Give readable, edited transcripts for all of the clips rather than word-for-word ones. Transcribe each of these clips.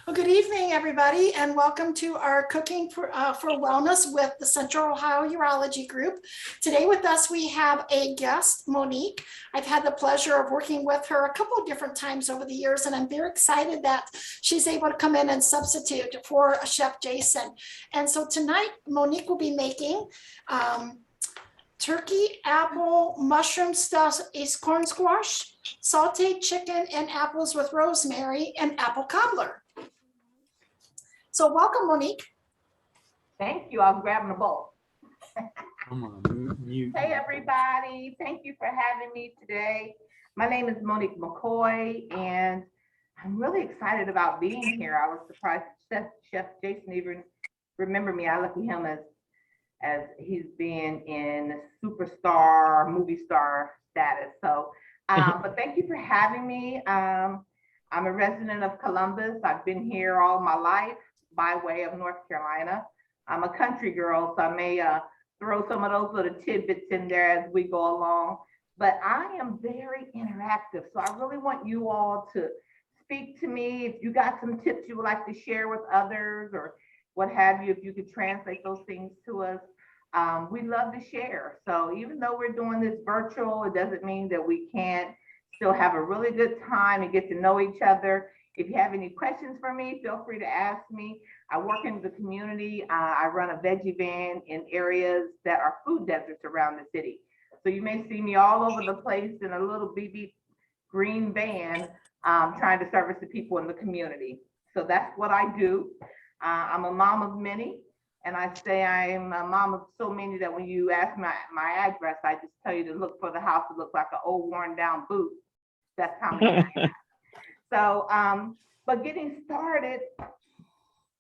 Well, good evening, everybody, and welcome to our Cooking for Wellness with the Central Ohio Urology Group. Today with us, we have a guest, Monique. I've had the pleasure of working with her a couple of different times over the years, and I'm very excited that she's able to come in and substitute for Chef Jason. And so tonight, Monique will be making turkey, apple, mushroom stuffed acorn squash, sauteed chicken and apples with rosemary, and apple cobbler. So welcome, Monique. Thank you. I was grabbing a bowl. Come on, mute. Hey, everybody. Thank you for having me today. My name is Monique McCoy, and I'm really excited about being here. I was surprised Chef Jason even remembered me. I look at him as he's been in superstar, movie star status. So, but thank you for having me. I'm a resident of Columbus. I've been here all my life by way of North Carolina. I'm a country girl, so I may throw some of those little tidbits in there as we go along. But I am very interactive, so I really want you all to speak to me. If you got some tips you would like to share with others or what have you, if you could translate those things to us, we'd love to share. So even though we're doing this virtual, it doesn't mean that we can't still have a really good time and get to know each other. If you have any questions for me, feel free to ask me. I work in the community. I run a veggie van in areas that are food deserts around the city. So you may see me all over the place in a little BB green van trying to service the people in the community. So that's what I do. I'm a mom of many, and I say I'm a mom of so many that when you ask my address, I just tell you to look for the house that looks like an old worn down boot. That's how many I have. So, but getting started,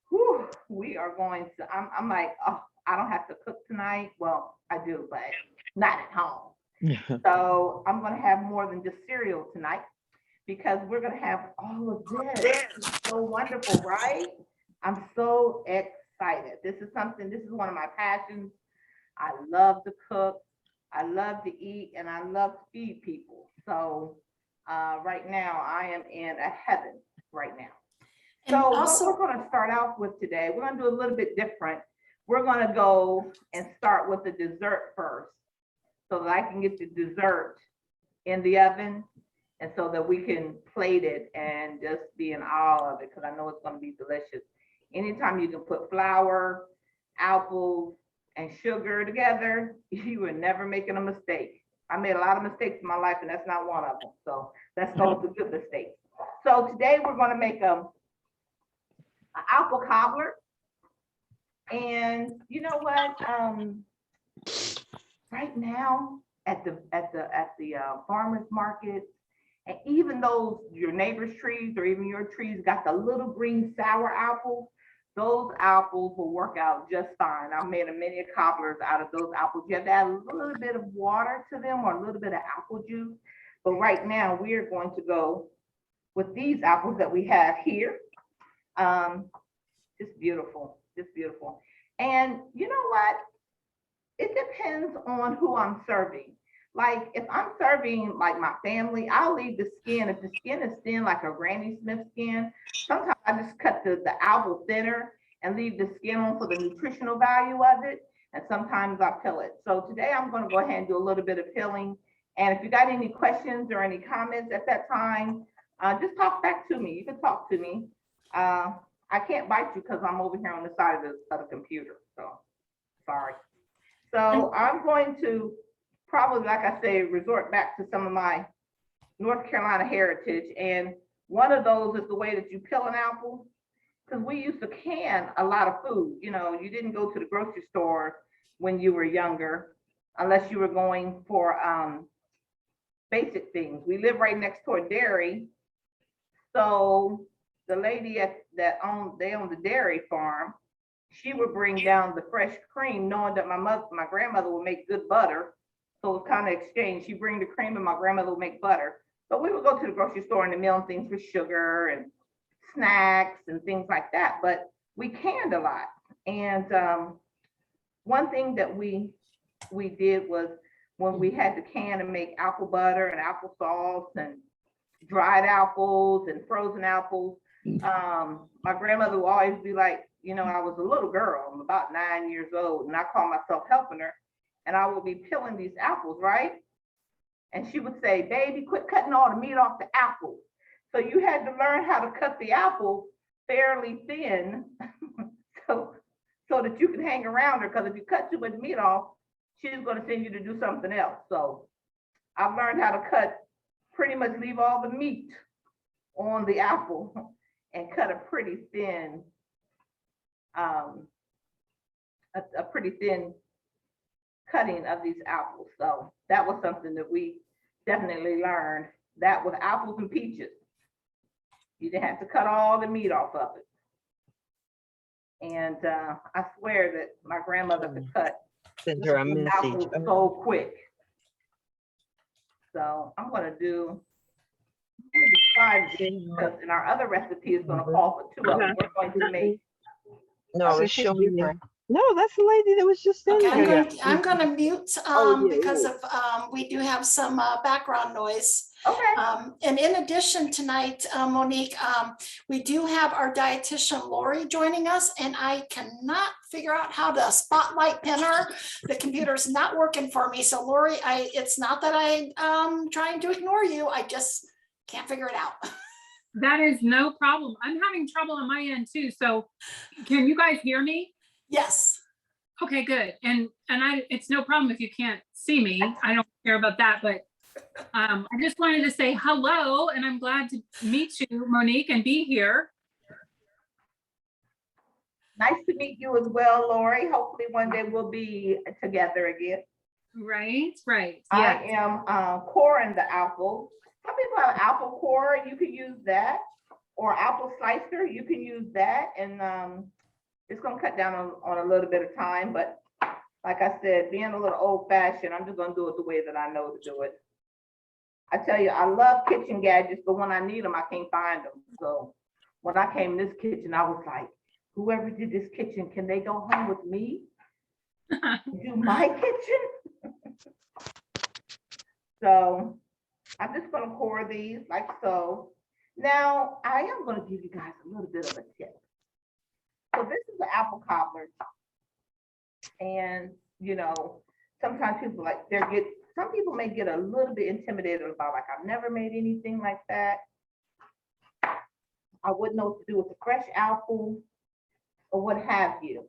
whew, we are going to, I'm like, oh, I don't have to cook tonight. Well, I do, but not at home. So I'm going to have more than just cereal tonight because we're going to have all of this. It's so wonderful, right? I'm so excited. This is one of my passions. I love to cook. I love to eat, and I love to feed people. So right now I am in a heaven right now. So also, what we're going to start off with today, we're going to do a little bit different. We're going to go and start with the dessert first so that I can get the dessert in the oven and so that we can plate it and just be in awe of it because I know it's going to be delicious. Anytime you can put flour, apples, and sugar together, you are never making a mistake. I made a lot of mistakes in my life, and that's not one of them. So let's go with the good mistakes. So today we're going to make an apple cobbler. And you know what? Right now at the farmers market, and even those your neighbor's trees or even your trees got the little green sour apples. Those apples will work out just fine. I made a mini cobblers out of those apples. You have to add a little bit of water to them or a little bit of apple juice. But right now we are going to go with these apples that we have here. Just beautiful, just beautiful. And you know what? It depends on who I'm serving. Like if I'm serving like my family, I'll leave the skin. If the skin is thin, like a Granny Smith skin, sometimes I just cut the apple thinner and leave the skin on for the nutritional value of it. And sometimes I peel it. So today I'm going to go ahead and do a little bit of peeling. And if you got any questions or any comments at that time, just talk back to me. You can talk to me. I can't bite you because I'm over here on the side of the computer. So sorry. So I'm going to probably, like I say, resort back to some of my North Carolina heritage. And one of those is the way that you peel an apple. Because we used to can a lot of food. You know, you didn't go to the grocery store when you were younger, unless you were going for basic things. We live right next to a dairy. So the lady that owned the dairy farm, she would bring down the fresh cream, knowing that my grandmother would make good butter. So it was kind of exchange. She'd bring the cream and my grandmother would make butter. But we would go to the grocery store and mill things for sugar and snacks and things like that. But we canned a lot. And one thing that we did was when we had to can and make apple butter and applesauce and dried apples and frozen apples. My grandmother would always be like, you know, I was a little girl, I'm about 9 years old, and I call myself helping her, and I would be peeling these apples, right? And she would say, baby, quit cutting all the meat off the apple. So you had to learn how to cut the apple fairly thin so that you can hang around her, because if you cut too much meat off, she's going to send you to do something else. So I've learned how to cut, pretty much leave all the meat on the apple and cut a pretty thin, a pretty thin cutting of these apples. So that was something that we definitely learned, that with apples and peaches, you didn't have to cut all the meat off of it. And I swear that my grandmother could cut Send her a message. apples so quick. So I'm gonna do 5 because in our other recipe is gonna call for 2 of them. We're going to make. No, it's showing me. No, that's the lady that was just Okay, sitting there. I'm gonna mute Oh, yeah, because yeah. of we do have some background noise. Okay. And in addition tonight, Monique, we do have our dietitian Lori joining us, and I cannot figure out how to spotlight pin her. The computer's not working for me. So Lori, it's not that I'm trying to ignore you. I just can't figure it out. That is no problem. I'm having trouble on my end too. So can you guys hear me? Yes. Okay, good. And it's no problem if you can't see me. I don't care about that, but I just wanted to say hello, and I'm glad to meet you, Monique, and be here. Nice to meet you as well, Lori. Hopefully one day we'll be together again. Right. I am coring the apple. Some people have apple core, you can use that, or apple slicer, you can use that, and it's gonna cut down on a little bit of time, but like I said, being a little old fashioned, I'm just gonna do it the way that I know to do it. I tell you, I love kitchen gadgets, but when I need them, I can't find them. So when I came in this kitchen, I was like, whoever did this kitchen, can they go home with me? Do my kitchen? So I'm just gonna core these like so. Now I am gonna give you guys a little bit of a tip. So this is the apple cobbler. And you know, sometimes people some people may get a little bit intimidated about, like, I've never made anything like that. I wouldn't know what to do with the fresh apple or what have you.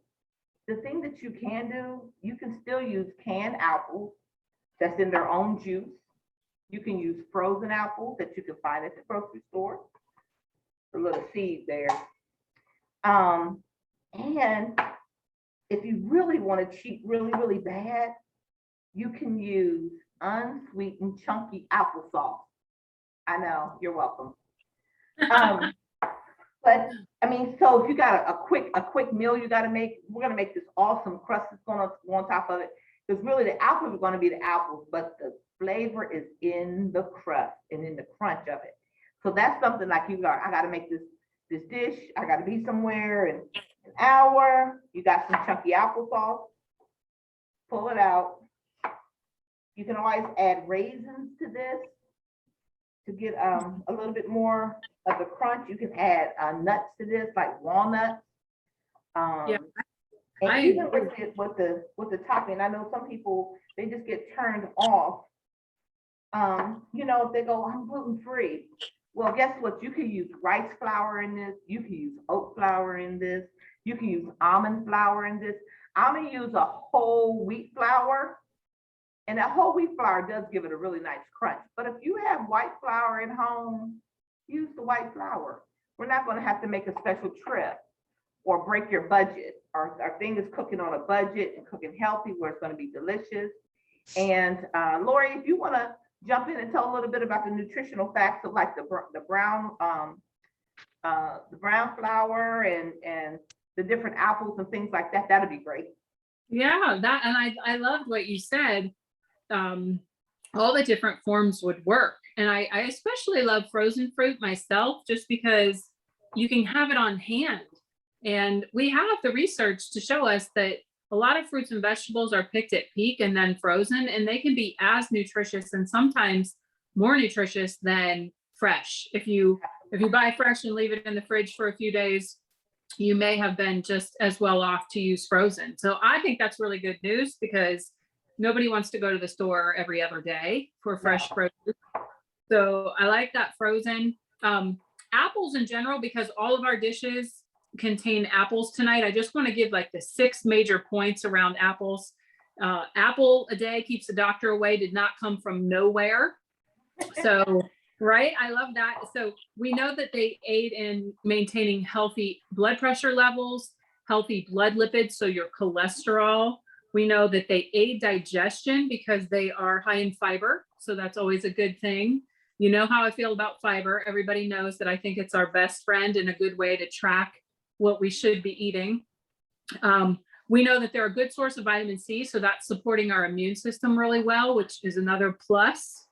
The thing that you can do, you can still use canned apples that's in their own juice. You can use frozen apples that you can find at the grocery store. A little seed there. And if you really want to cheat really bad, you can use unsweetened chunky applesauce. I know, you're welcome. But I mean, so if you got a quick meal you got to make, we're gonna make this awesome crust that's gonna go on top of it. Because really the apples are gonna be the apples, but the flavor is in the crust and in the crunch of it. So that's something like I got to make this dish. I got to be somewhere in an hour. You got some chunky applesauce. Pull it out. You can always add raisins to this to get a little bit more of the crunch. You can add nuts to this, like walnuts. Yeah. And even with the topping, I know some people, they just get turned off. You know, if they go, I'm gluten-free. Well, guess what? You can use rice flour in this. You can use oat flour in this. You can use almond flour in this. I'm gonna use a whole wheat flour. And that whole wheat flour does give it a really nice crunch. But if you have white flour at home, use the white flour. We're not gonna have to make a special trip or break your budget. Our thing is cooking on a budget and cooking healthy where it's gonna be delicious. And Lori, if you wanna jump in and tell a little bit about the nutritional facts of like the brown flour and the different apples and things like that, that'd be great. Yeah, that, and I loved what you said. All the different forms would work. And I especially love frozen fruit myself, just because you can have it on hand. And we have the research to show us that a lot of fruits and vegetables are picked at peak and then frozen, and they can be as nutritious and sometimes more nutritious than fresh. If you buy fresh and leave it in the fridge for a few days, you may have been just as well off to use frozen. So I think that's really good news because nobody wants to go to the store every other day for fresh produce. So I like that frozen. Apples in general, because all of our dishes contain apples tonight. I just want to give like the 6 major points around apples. Apple a day keeps the doctor away did not come from nowhere. So, right, I love that. So we know that they aid in maintaining healthy blood pressure levels, healthy blood lipids, so your cholesterol. We know that they aid digestion because they are high in fiber. So that's always a good thing. You know how I feel about fiber. Everybody knows that I think it's our best friend and a good way to track what we should be eating. We know that they're a good source of vitamin C, so that's supporting our immune system really well, which is another plus.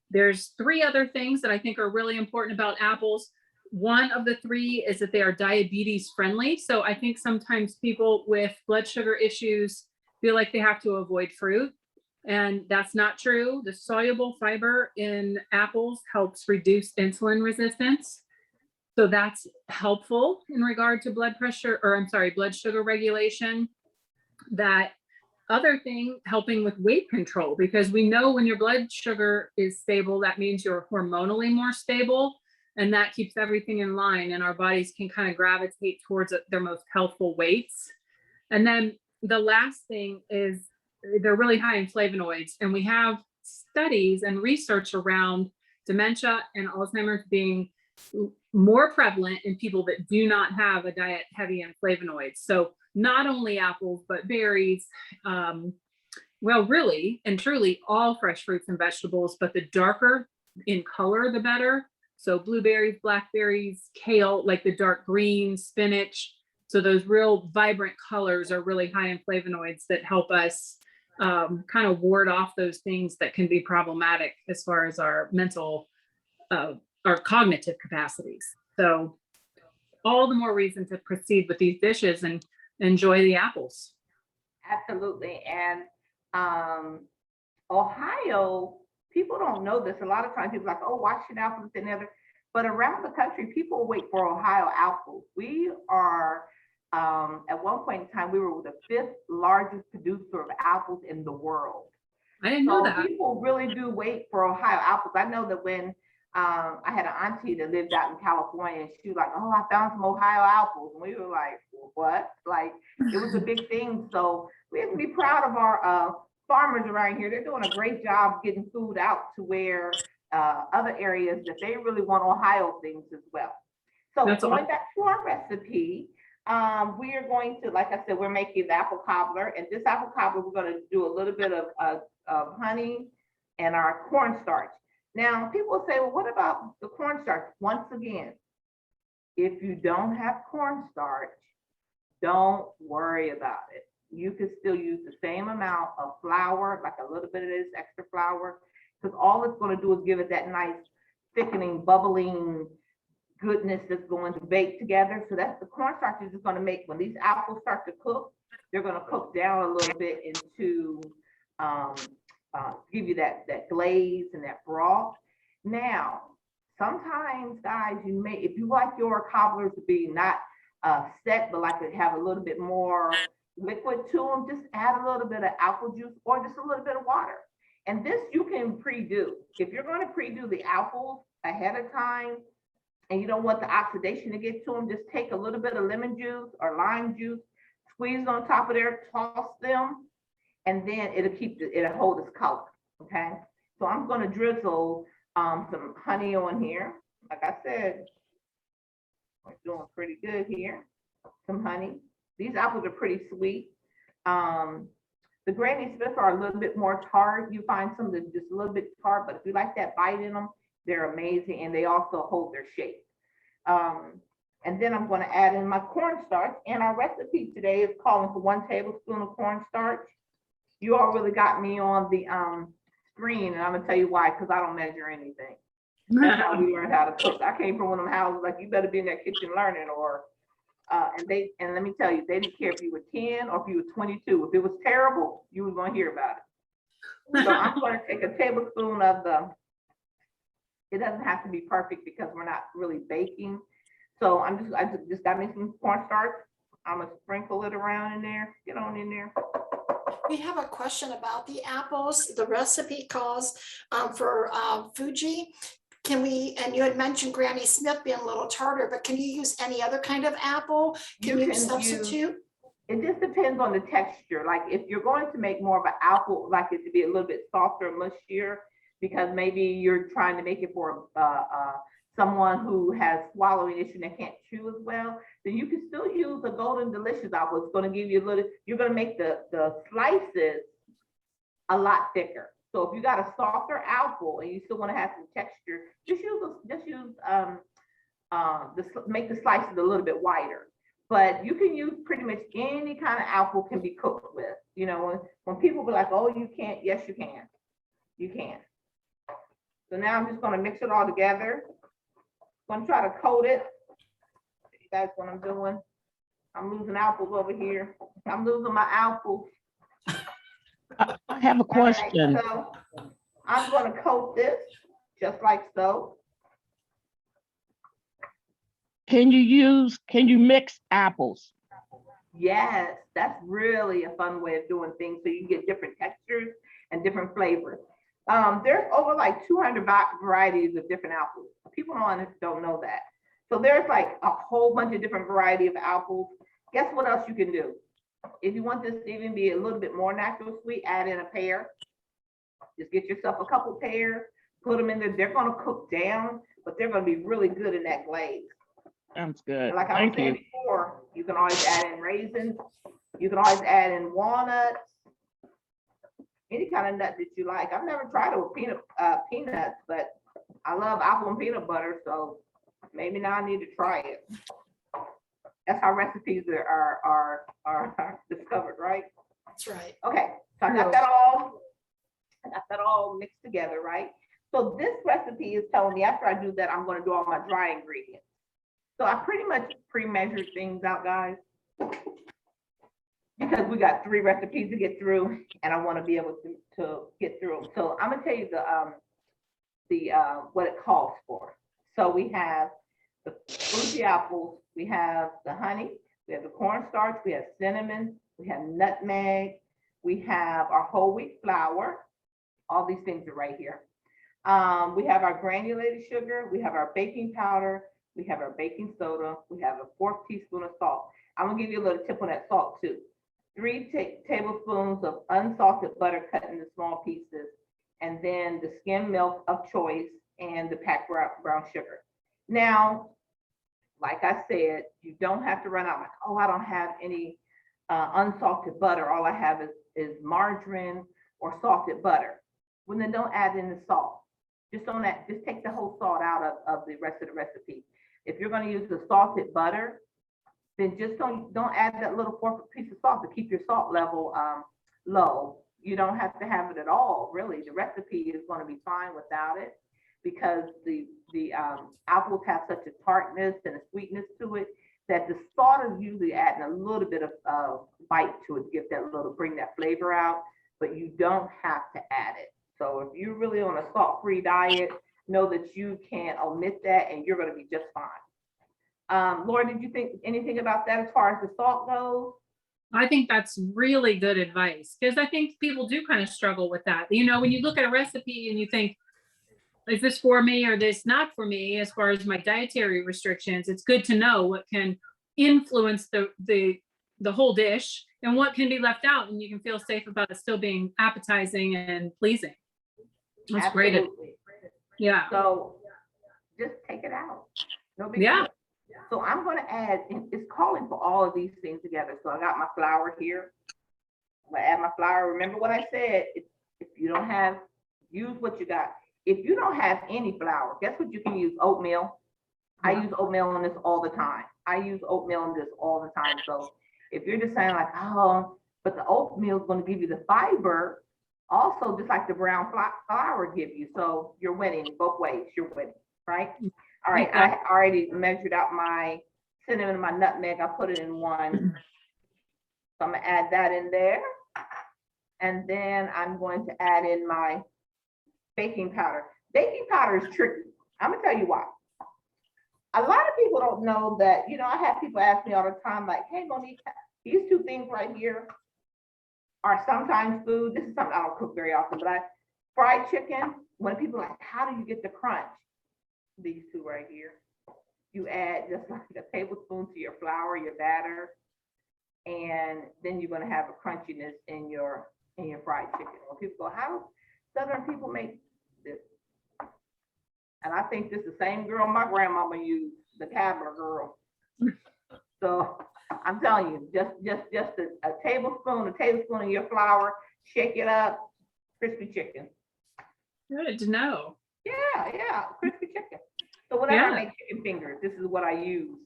There's 3 other things that I think are really important about apples. One of the 3 is that they are diabetes friendly. So I think sometimes people with blood sugar issues feel like they have to avoid fruit, and that's not true. The soluble fiber in apples helps reduce insulin resistance. So that's helpful in regard to blood sugar regulation. That other thing, helping with weight control, because we know when your blood sugar is stable, that means you're hormonally more stable, and that keeps everything in line, and our bodies can kind of gravitate towards their most healthful weights. And then the last thing is they're really high in flavonoids, and we have studies and research around dementia and Alzheimer's being more prevalent in people that do not have a diet heavy in flavonoids. So not only apples, but berries, well, really and truly all fresh fruits and vegetables, but the darker in color, the better. So blueberries, blackberries, kale, like the dark green, spinach. So those real vibrant colors are really high in flavonoids that help us kind of ward off those things that can be problematic as far as our mental, our cognitive capacities. So all the more reason to proceed with these dishes and enjoy the apples. Absolutely. And Ohio, people don't know this. A lot of times people are like, oh, Washington apples and the other. But around the country, people wait for Ohio apples. We are, at one point in time, we were the 5th largest producer of apples in the world. I didn't know that. People really do wait for Ohio apples. I know that when I had an auntie that lived out in California, and she was like, oh, I found some Ohio apples. And we were like, what? Like, it was a big thing. So we have to be proud of our farmers around here. They're doing a great job getting food out to where other areas that they really want Ohio things as well. So going back to our recipe, we are going to, like I said, we're making the apple cobbler. And this apple cobbler, we're going to do a little bit of honey and our cornstarch. Now, people say, well, what about the cornstarch? Once again, if you don't have cornstarch, don't worry about it. You can still use the same amount of flour, like a little bit of this extra flour, because all it's going to do is give it that nice thickening, bubbling goodness that's going to bake together. So that's the cornstarch is just going to make, when these apples start to cook, they're going to cook down a little bit into give you that glaze and that broth. Now, sometimes, guys, you may, if you like your cobblers to be not set, but like to have a little bit more liquid to them, just add a little bit of apple juice or just a little bit of water. And this you can pre-do. If you're going to pre-do the apples ahead of time and you don't want the oxidation to get to them, just take a little bit of lemon juice or lime juice, squeeze on top of there, toss them, and then it'll hold its color. Okay, so I'm going to drizzle some honey on here. Like I said, we're doing pretty good here. Some honey. These apples are pretty sweet. The Granny Smiths are a little bit more tart. You find some that just a little bit tart, but if you like that bite in them, they're amazing, and they also hold their shape. And then I'm going to add in my cornstarch, and our recipe today is calling for 1 tablespoon of cornstarch. You all really got me on the screen, and I'm gonna tell you why, because I don't measure anything. That's how we learned how to cook. I came from one of them houses like, you better be in that kitchen learning, or and let me tell you, they didn't care if you were 10 or if you were 22. If it was terrible, you were gonna hear about it. So I'm gonna take a tablespoon of the It doesn't have to be perfect because we're not really baking. So I just got me some cornstarch. I'm gonna sprinkle it around in there, get on in there. We have a question about the apples. The recipe calls for Fuji. Can we, and you had mentioned Granny Smith being a little tartar, but can you use any other kind of apple? Can you substitute? It just depends on the texture. Like if you're going to make more of an apple, like it to be a little bit softer, mushier, because maybe you're trying to make it for someone who has swallowing issue and can't chew as well, then you can still use a Golden Delicious apple. It's going to give you a little, you're going to make the slices a lot thicker. So if you got a softer apple and you still want to have some texture, make the slices a little bit wider. But you can use pretty much any kind of apple can be cooked with. You know, when people be like, oh, you can't, yes, you can. You can. So now I'm just going to mix it all together. I'm going to try to coat it. That's what I'm doing. I'm losing apples over here. I'm losing my apples. I have a question. Right, so I'm going to coat this just like so. Can you mix apples? Yes, that's really a fun way of doing things. So you can get different textures and different flavors. There's over like 200 varieties of different apples. People don't know that. So there's like a whole bunch of different variety of apples. Guess what else you can do? If you want this to even be a little bit more natural sweet, add in a pear. Just get yourself a couple pears, put them in there. They're going to cook down, but they're going to be really good in that glaze. Sounds good. And like I was saying before, you can always add in raisins. You can always add in walnuts. Any kind of nut that you like. I've never tried it with peanuts, but I love apple and peanut butter, so maybe now I need to try it. That's how recipes are discovered, right? That's right. Okay, so I got that all mixed together, right? So this recipe is telling me after I do that, I'm going to do all my dry ingredients. So I pretty much pre-measured things out, guys, because we got 3 recipes to get through, and I want to be able to get through them. So I'm gonna tell you the what it calls for. So we have the Fuji apples, we have the honey, we have the cornstarch, we have cinnamon, we have nutmeg, we have our whole wheat flour. All these things are right here. We have our granulated sugar, we have our baking powder, we have our baking soda, we have a 1/4 teaspoon of salt. I'm gonna give you a little tip on that salt too. 3 tablespoons of unsalted butter cut into small pieces, and then the skim milk of choice and the packed brown sugar. Now, like I said, you don't have to run out like, oh, I don't have any unsalted butter. All I have is margarine or salted butter. Well, then don't add in the salt. Just take the whole salt out of the rest of the recipe. If you're going to use the salted butter, then just don't add that little 1/4 piece of salt to keep your salt level low. You don't have to have it at all, really. The recipe is going to be fine without it because the apples have such a tartness and a sweetness to it that the salt is usually adding a little bit of bite to it to get that little, bring that flavor out, but you don't have to add it. So if you're really on a salt-free diet, know that you can omit that and you're going to be just fine. Laura, did you think anything about that as far as the salt goes? I think that's really good advice because I think people do kind of struggle with that. You know, when you look at a recipe and you think, is this for me or this not for me as far as my dietary restrictions, it's good to know what can influence the whole dish and what can be left out, and you can feel safe about it still being appetizing and pleasing. That's Absolutely. great. Yeah. So just take it out. No big Yeah. deal. So I'm going to add, it's calling for all of these things together. So I got my flour here. I'm going to add my flour. Remember what I said, if you don't have, use what you got. If you don't have any flour, guess what you can use? Oatmeal. I use oatmeal in this all the time. So if you're just saying like, oh, but the oatmeal is going to give you the fiber, also just like the brown flour give you. So you're winning both ways. You're winning, right? All right, I already measured out my cinnamon and my nutmeg. I put it in one. So I'm gonna add that in there. And then I'm going to add in my baking powder. Baking powder is tricky. I'm gonna tell you why. A lot of people don't know that, I have people ask me all the time, like, hey, Monique, these two things right here are sometimes food. This is something I don't cook very often, but fried chicken, when people are like, how do you get the crunch? These two right here. You add just like a tablespoon to your flour, your batter, and then you're gonna have a crunchiness in your fried chicken. When people go, how Southern people make this? And I think this is the same girl my grandmama used, the cobbler girl. So I'm telling you, just a tablespoon of your flour, shake it up, crispy chicken. Good to know. Yeah, crispy chicken. So whenever Yeah. I make chicken fingers, this is what I use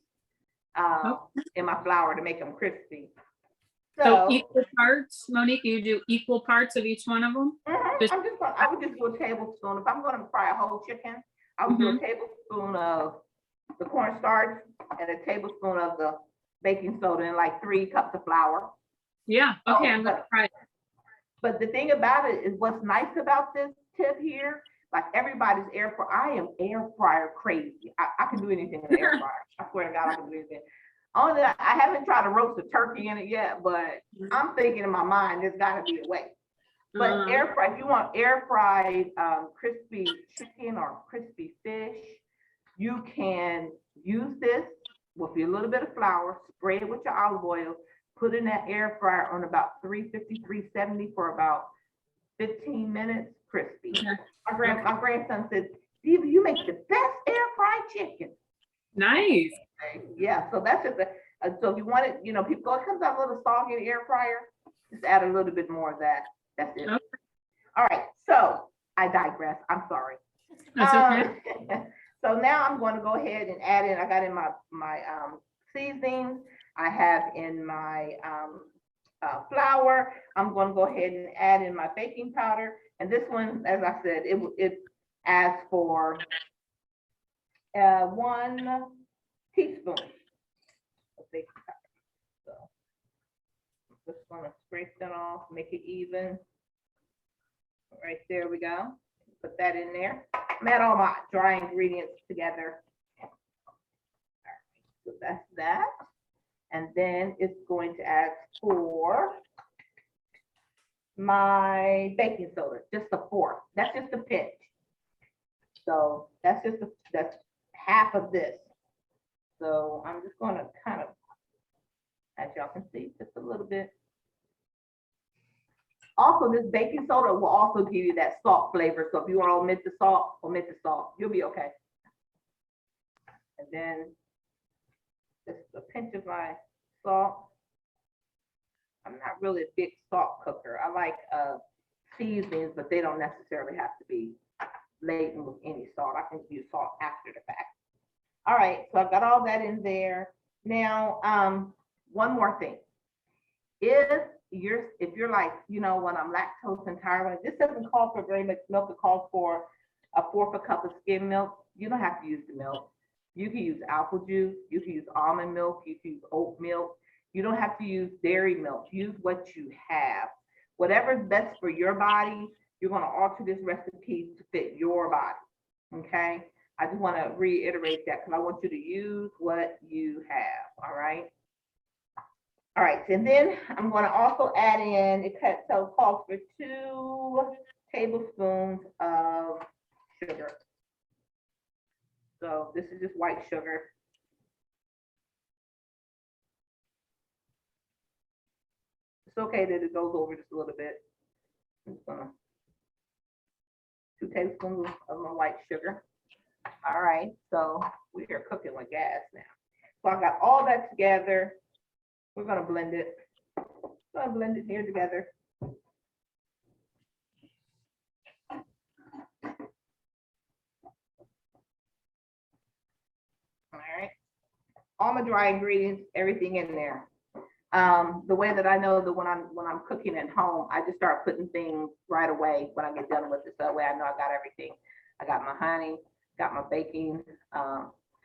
Oh. in my flour to make them crispy. So equal parts, Monique, you do equal parts of each one of them? I would just do a tablespoon. If I'm gonna fry a whole chicken, I would do a tablespoon of the cornstarch and a tablespoon of the baking soda and like 3 cups of flour. Yeah, okay, I'm gonna try it. But the thing about it is what's nice about this tip here, like everybody's air fryer, I am air fryer crazy. I can do anything in the air fryer. I swear to God, I can do anything. Only I haven't tried to roast a turkey in it yet, but I'm thinking in my mind, there's gotta be a way. But air fry, if you want air fried crispy chicken or crispy fish, you can use this with a little bit of flour, spray it with your olive oil, put in that air fryer on about 350, 370 for about 15 minutes, crispy. Okay. My grandson says, Stevie, you make the best air fried chicken. Nice. Yeah, so that's just so if you want it, people go, it comes out a little soggy in the air fryer, just add a little bit more of that. That's it. Okay. All right, so I digress. I'm sorry. That's okay. So now I'm going to go ahead and add in, I got in my seasonings. I have in my flour. I'm going to go ahead and add in my baking powder. And this one, as I said, it asks for 1 teaspoon of baking powder. So I'm just going to scrape that off, make it even. Right there we go. Put that in there. I'm add all my dry ingredients together. All right, so that's that. And then it's going to ask for my baking soda, just a 4. That's just a pinch. So that's half of this. So I'm just going to kind of, as y'all can see, just a little bit. Also, this baking soda will also give you that salt flavor. So if you want to omit the salt, you'll be okay. And then just a pinch of my salt. I'm not really a big salt cooker. I like seasonings, but they don't necessarily have to be laden with any salt. I can use salt after the fact. All right, so I've got all that in there. Now, one more thing. If you're like, when I'm lactose intolerant, this doesn't call for very much milk. It calls for a 1/4 cup of skim milk. You don't have to use the milk. You can use apple juice. You can use almond milk. You can use oat milk. You don't have to use dairy milk. Use what you have. Whatever's best for your body, you're going to alter this recipe to fit your body. Okay? I just want to reiterate that because I want you to use what you have. All right? All right, and then I'm going to also add in, it calls for 2 tablespoons of sugar. So this is just white sugar. It's okay that it goes over just a little bit. I'm just gonna 2 tablespoons of my white sugar. All right, so we are cooking with gas now. So I got all that together. We're gonna blend it. Gonna blend it here together. All right. All my dry ingredients, everything in there. The way that I know that when I'm cooking at home, I just start putting things right away when I get done with it. So that way I know I got everything. I got my honey, got my baking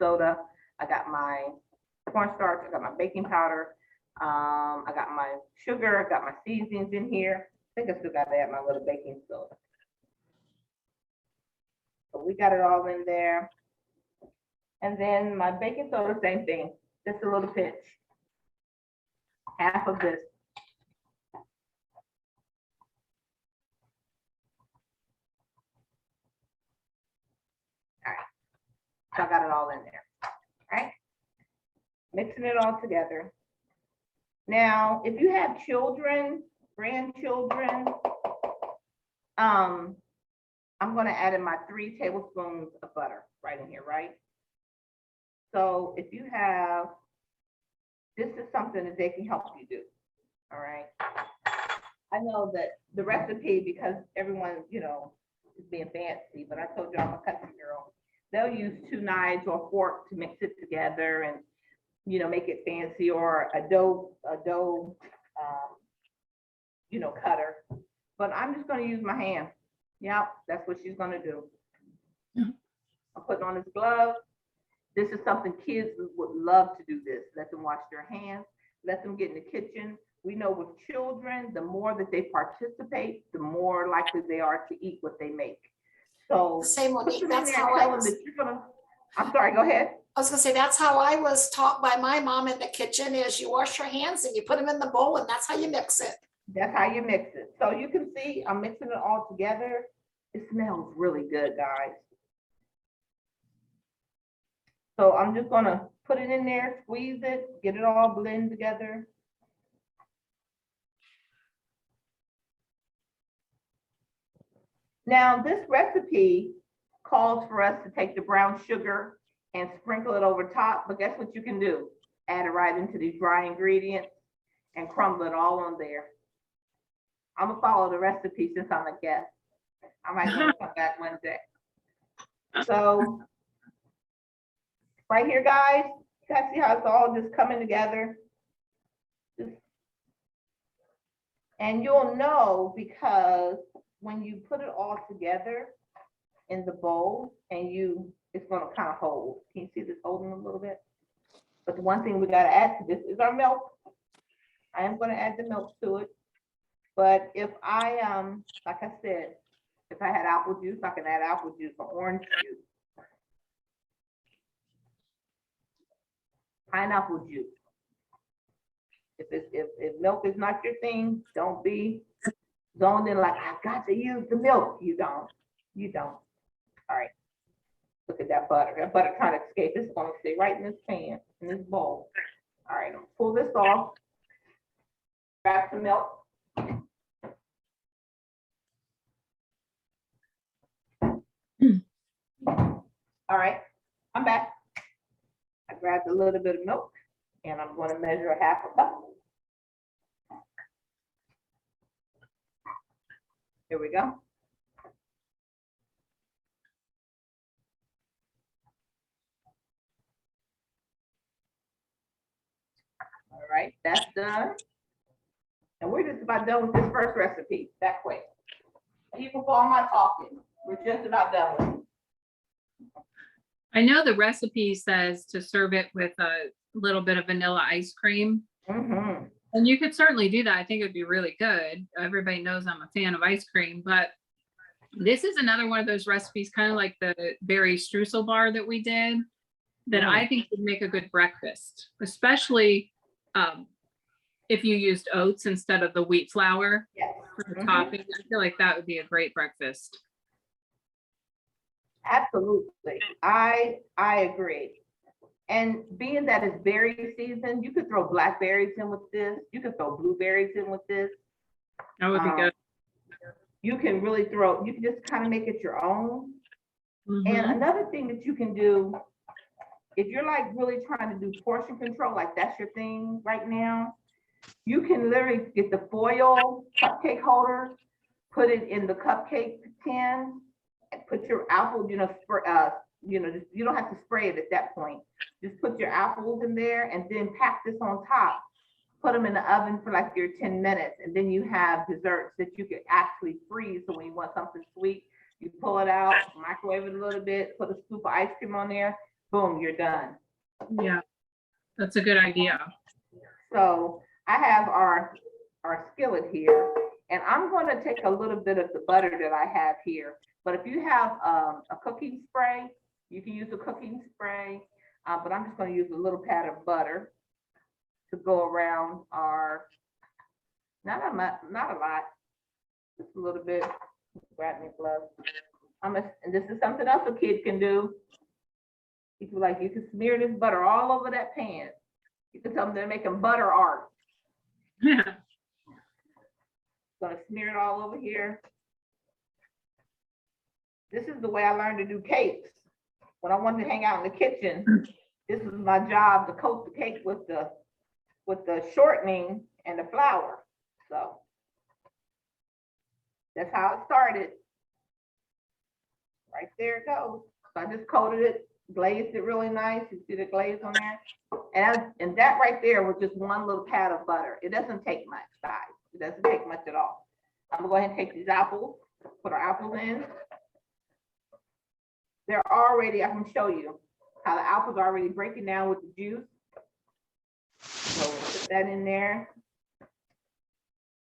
soda, I got my cornstarch, I got my baking powder. I got my sugar, I got my seasonings in here. I think I still got to add my little baking soda. So we got it all in there. And then my baking soda, same thing, just a little pinch. Half of this. All right, so I got it all in there, all right? Mixing it all together. Now, if you have children, grandchildren, I'm gonna add in my 3 tablespoons of butter right in here, right? So if you have, this is something that they can help you do, all right? I know that the recipe, because everyone, you know, is being fancy, but I told you I'm a country girl. They'll use 2 knives or a fork to mix it together and, you know, make it fancy, or a dough, you know, cutter. But I'm just gonna use my hand. Yep, that's what she's gonna do. Mhm. I'm putting on this glove. This is something kids would love to do this. Let them wash their hands, let them get in the kitchen. We know with children, the more that they participate, the more likely they are to eat what they make. So Same put Monique, them in that's there, how I tell them was, that you're gonna, I'm sorry, go ahead. I was gonna say, that's how I was taught by my mom in the kitchen, is you wash your hands and you put them in the bowl and that's how you mix it. That's how you mix it. So you can see I'm mixing it all together. It smells really good, guys. So I'm just gonna put it in there, squeeze it, get it all blend together. Now, this recipe calls for us to take the brown sugar and sprinkle it over top, but guess what you can do? Add it right into these dry ingredients and crumble it all on there. I'm gonna follow the recipe since I'm a guest. I might want to come back one day. So, right here, guys, you guys see how it's all just coming together? And you'll know because when you put it all together in the bowl and it's gonna kind of hold. Can you see this holding a little bit? But the one thing we gotta add to this is our milk. I am gonna add the milk to it. But if I, like I said, if I had apple juice, I can add apple juice or orange juice. Pineapple juice. If milk is not your thing, don't be zoned in like, I've got to use the milk. You don't. All right. Look at that butter. That butter trying to escape. It's gonna stay right in this pan, in this bowl. All right, I'll pull this off. Grab some milk. All right, I'm back. I grabbed a little bit of milk and I'm going to measure a 1/2 cup. Here we go. All right, that's done. And we're just about done with this first recipe that quick. Even for all my talking, we're just about done with it. I know the recipe says to serve it with a little bit of vanilla ice cream. Mm-hmm. And you could certainly do that. I think it'd be really good. Everybody knows I'm a fan of ice cream, but this is another one of those recipes, kind of like the berry streusel bar that we did, that I think would make a good breakfast, especially if you used oats instead of the wheat flour Yes. for the Mhm. topping. I feel like that would be a great breakfast. Absolutely. I agree. And being that it's berry season, you could throw blackberries in with this. You could throw blueberries in with this. That would be good. You can really you can just kind of make it your own. Mhm. And another thing that you can do, if you're like really trying to do portion control, like that's your thing right now, you can literally get the foil cupcake holder, put it in the cupcake tin, and put your apple, you don't have to spray it at that point. Just put your apples in there and then pack this on top. Put them in the oven for like your 10 minutes, and then you have desserts that you could actually freeze. So when you want something sweet, you pull it out, microwave it a little bit, put a scoop of ice cream on there, boom, you're done. Yeah, that's a good idea. So I have our skillet here, and I'm going to take a little bit of the butter that I have here. But if you have a cooking spray, you can use a cooking spray. But I'm just gonna use a little pat of butter to go around our, not a lot, just a little bit. Grab me a glove. And this is something else a kid can do. You can smear this butter all over that pan. You can tell them they're making butter art. Yeah. Gonna smear it all over here. This is the way I learned to do cakes. When I wanted to hang out in the kitchen, this is my job to coat the cake with the shortening and the flour. So that's how it started. Right there it goes. So I just coated it, glazed it really nice. You see the glaze on there? And that right there was just one little pat of butter. It doesn't take much, guys. It doesn't take much at all. I'm gonna go ahead and take these apples, put our apples in. They're already, I can show you how the apples are already breaking down with the juice. So we'll put that in there.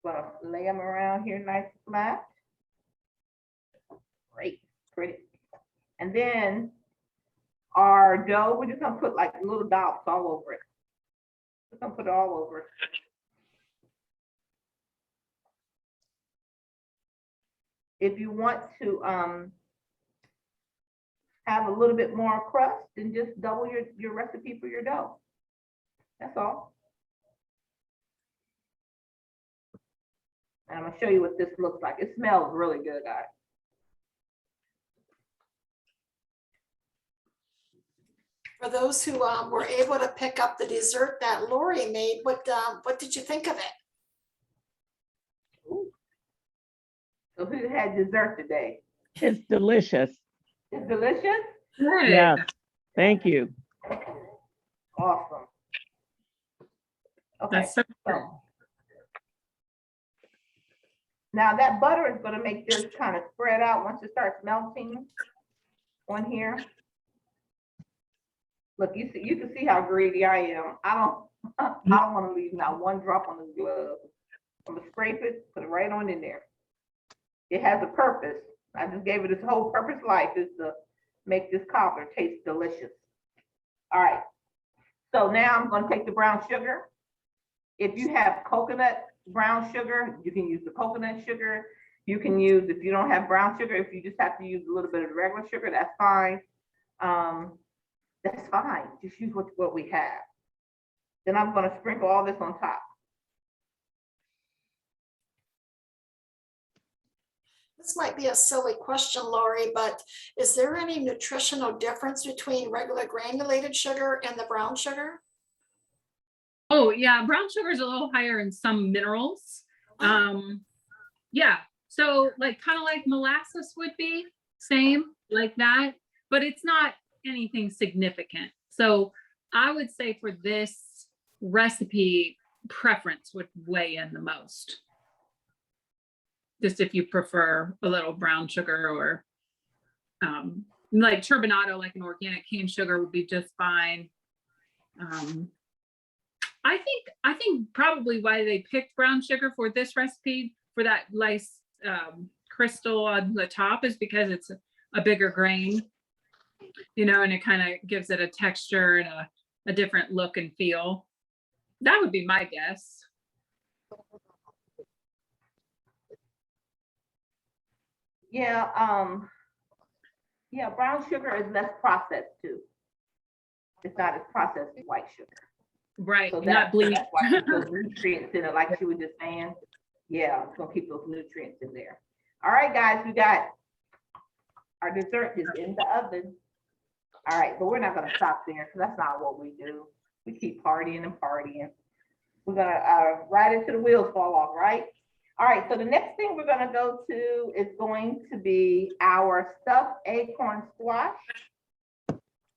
Gonna lay them around here nice and flat. Great, pretty. And then our dough, we're just gonna put like little dots all over it. Just gonna put it all over it. If you want to have a little bit more crust, then just double your recipe for your dough. That's all. And I'm gonna show you what this looks like. It smells really good, guys. For those who were able to pick up the dessert that Lori made, what did you think of it? Ooh. So who had dessert today? It's delicious. It's delicious? Good. Yes, thank you. Awesome. Okay, That's so good. so now that butter is gonna make this kind of spread out once it starts melting on here. Look, you can see how greedy I am. I don't want to leave not one drop on the glove. I'm gonna scrape it, put it right on in there. It has a purpose. I just gave it its whole purpose life is to make this cobbler taste delicious. All right. So now I'm gonna take the brown sugar. If you have coconut brown sugar, you can use the coconut sugar. You can use, if you don't have brown sugar, if you just have to use a little bit of regular sugar, that's fine. That's fine. Just use what we have. Then I'm gonna sprinkle all this on top. This might be a silly question, Lori, but is there any nutritional difference between regular granulated sugar and the brown sugar? Oh yeah, brown sugar is a little higher in some minerals. Yeah, so like kind of like molasses would be, same like that, but it's not anything significant. So I would say for this recipe, preference would weigh in the most. Just if you prefer a little brown sugar or like turbinado, like an organic cane sugar would be just fine. I think probably why they picked brown sugar for this recipe, for that nice crystal on the top, is because it's a bigger grain, you know, and it kind of gives it a texture and a different look and feel. That would be my guess. Yeah, yeah, brown sugar is less processed too. It's not as processed as white sugar. Right, So not bleach. that's why it those nutrients in it, like she was just saying. Yeah, it's gonna keep those nutrients in there. All right, guys, we got our dessert is in the oven. All right, but we're not gonna stop there because that's not what we do. We keep partying and partying. We're gonna ride until the wheels fall off, right? All right, so the next thing we're gonna go to is going to be our stuffed acorn squash.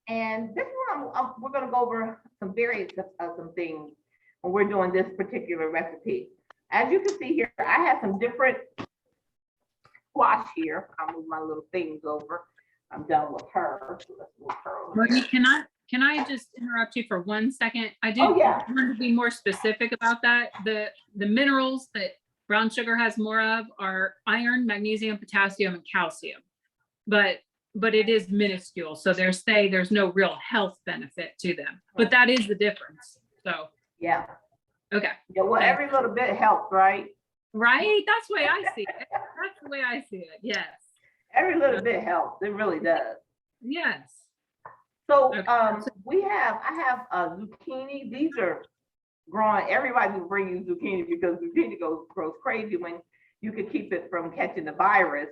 And this one, we're gonna go over some variants of some things when we're doing this particular recipe. As you can see here, I have some different squash here. I'll move my little things over. I'm done with her. So let's move her over Monique, here. can I just interrupt you for 1 second? I do Oh, yeah. want to be more specific about that. The minerals that brown sugar has more of are iron, magnesium, potassium, and calcium. But but it is minuscule. So there's no real health benefit to them, but that is the difference. So, Yeah. okay. Yeah, well, every little bit helps, right? Right. That's the way I see it. That's the way I see it. Yes. Every little bit helps. It really does. Yes. So Okay. I have zucchini. These are growing. Everybody will bring you zucchini because zucchini grows crazy when you can keep it from catching the virus.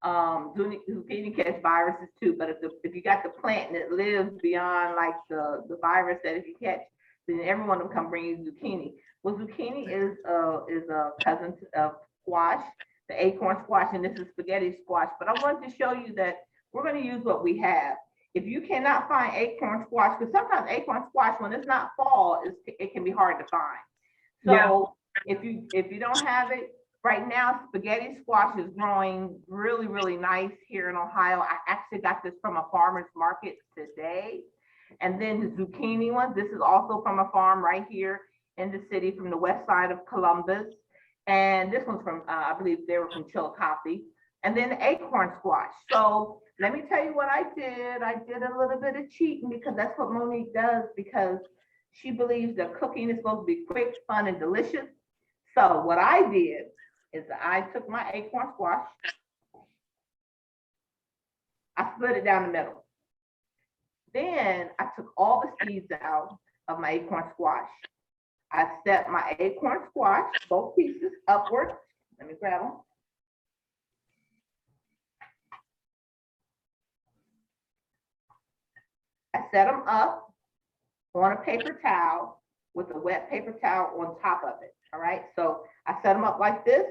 Zucchini catch viruses too, but if you got the plant and it lives beyond like the virus that if you catch, then everyone will come bring you zucchini. Well, zucchini is a cousin of squash, the acorn squash, and this is spaghetti squash. But I wanted to show you that we're going to use what we have. If you cannot find acorn squash, because sometimes acorn squash, when it's not fall, it can be hard to find. So if you don't have it, right now, spaghetti squash is growing really, really nice here in Ohio. I actually got this from a farmer's market today. And then the zucchini one, this is also from a farm right here in the city from the west side of Columbus. And this one's from, I believe they were from Chillicothe. And then the acorn squash. So let me tell you what I did. I did a little bit of cheating because that's what Monique does, because she believes that cooking is supposed to be quick, fun, and delicious. So what I did is I took my acorn squash, I split it down the middle. Then I took all the seeds out of my acorn squash. I set my acorn squash, both pieces upward. Let me grab them. I set them up on a paper towel with a wet paper towel on top of it. All right, so I set them up like this,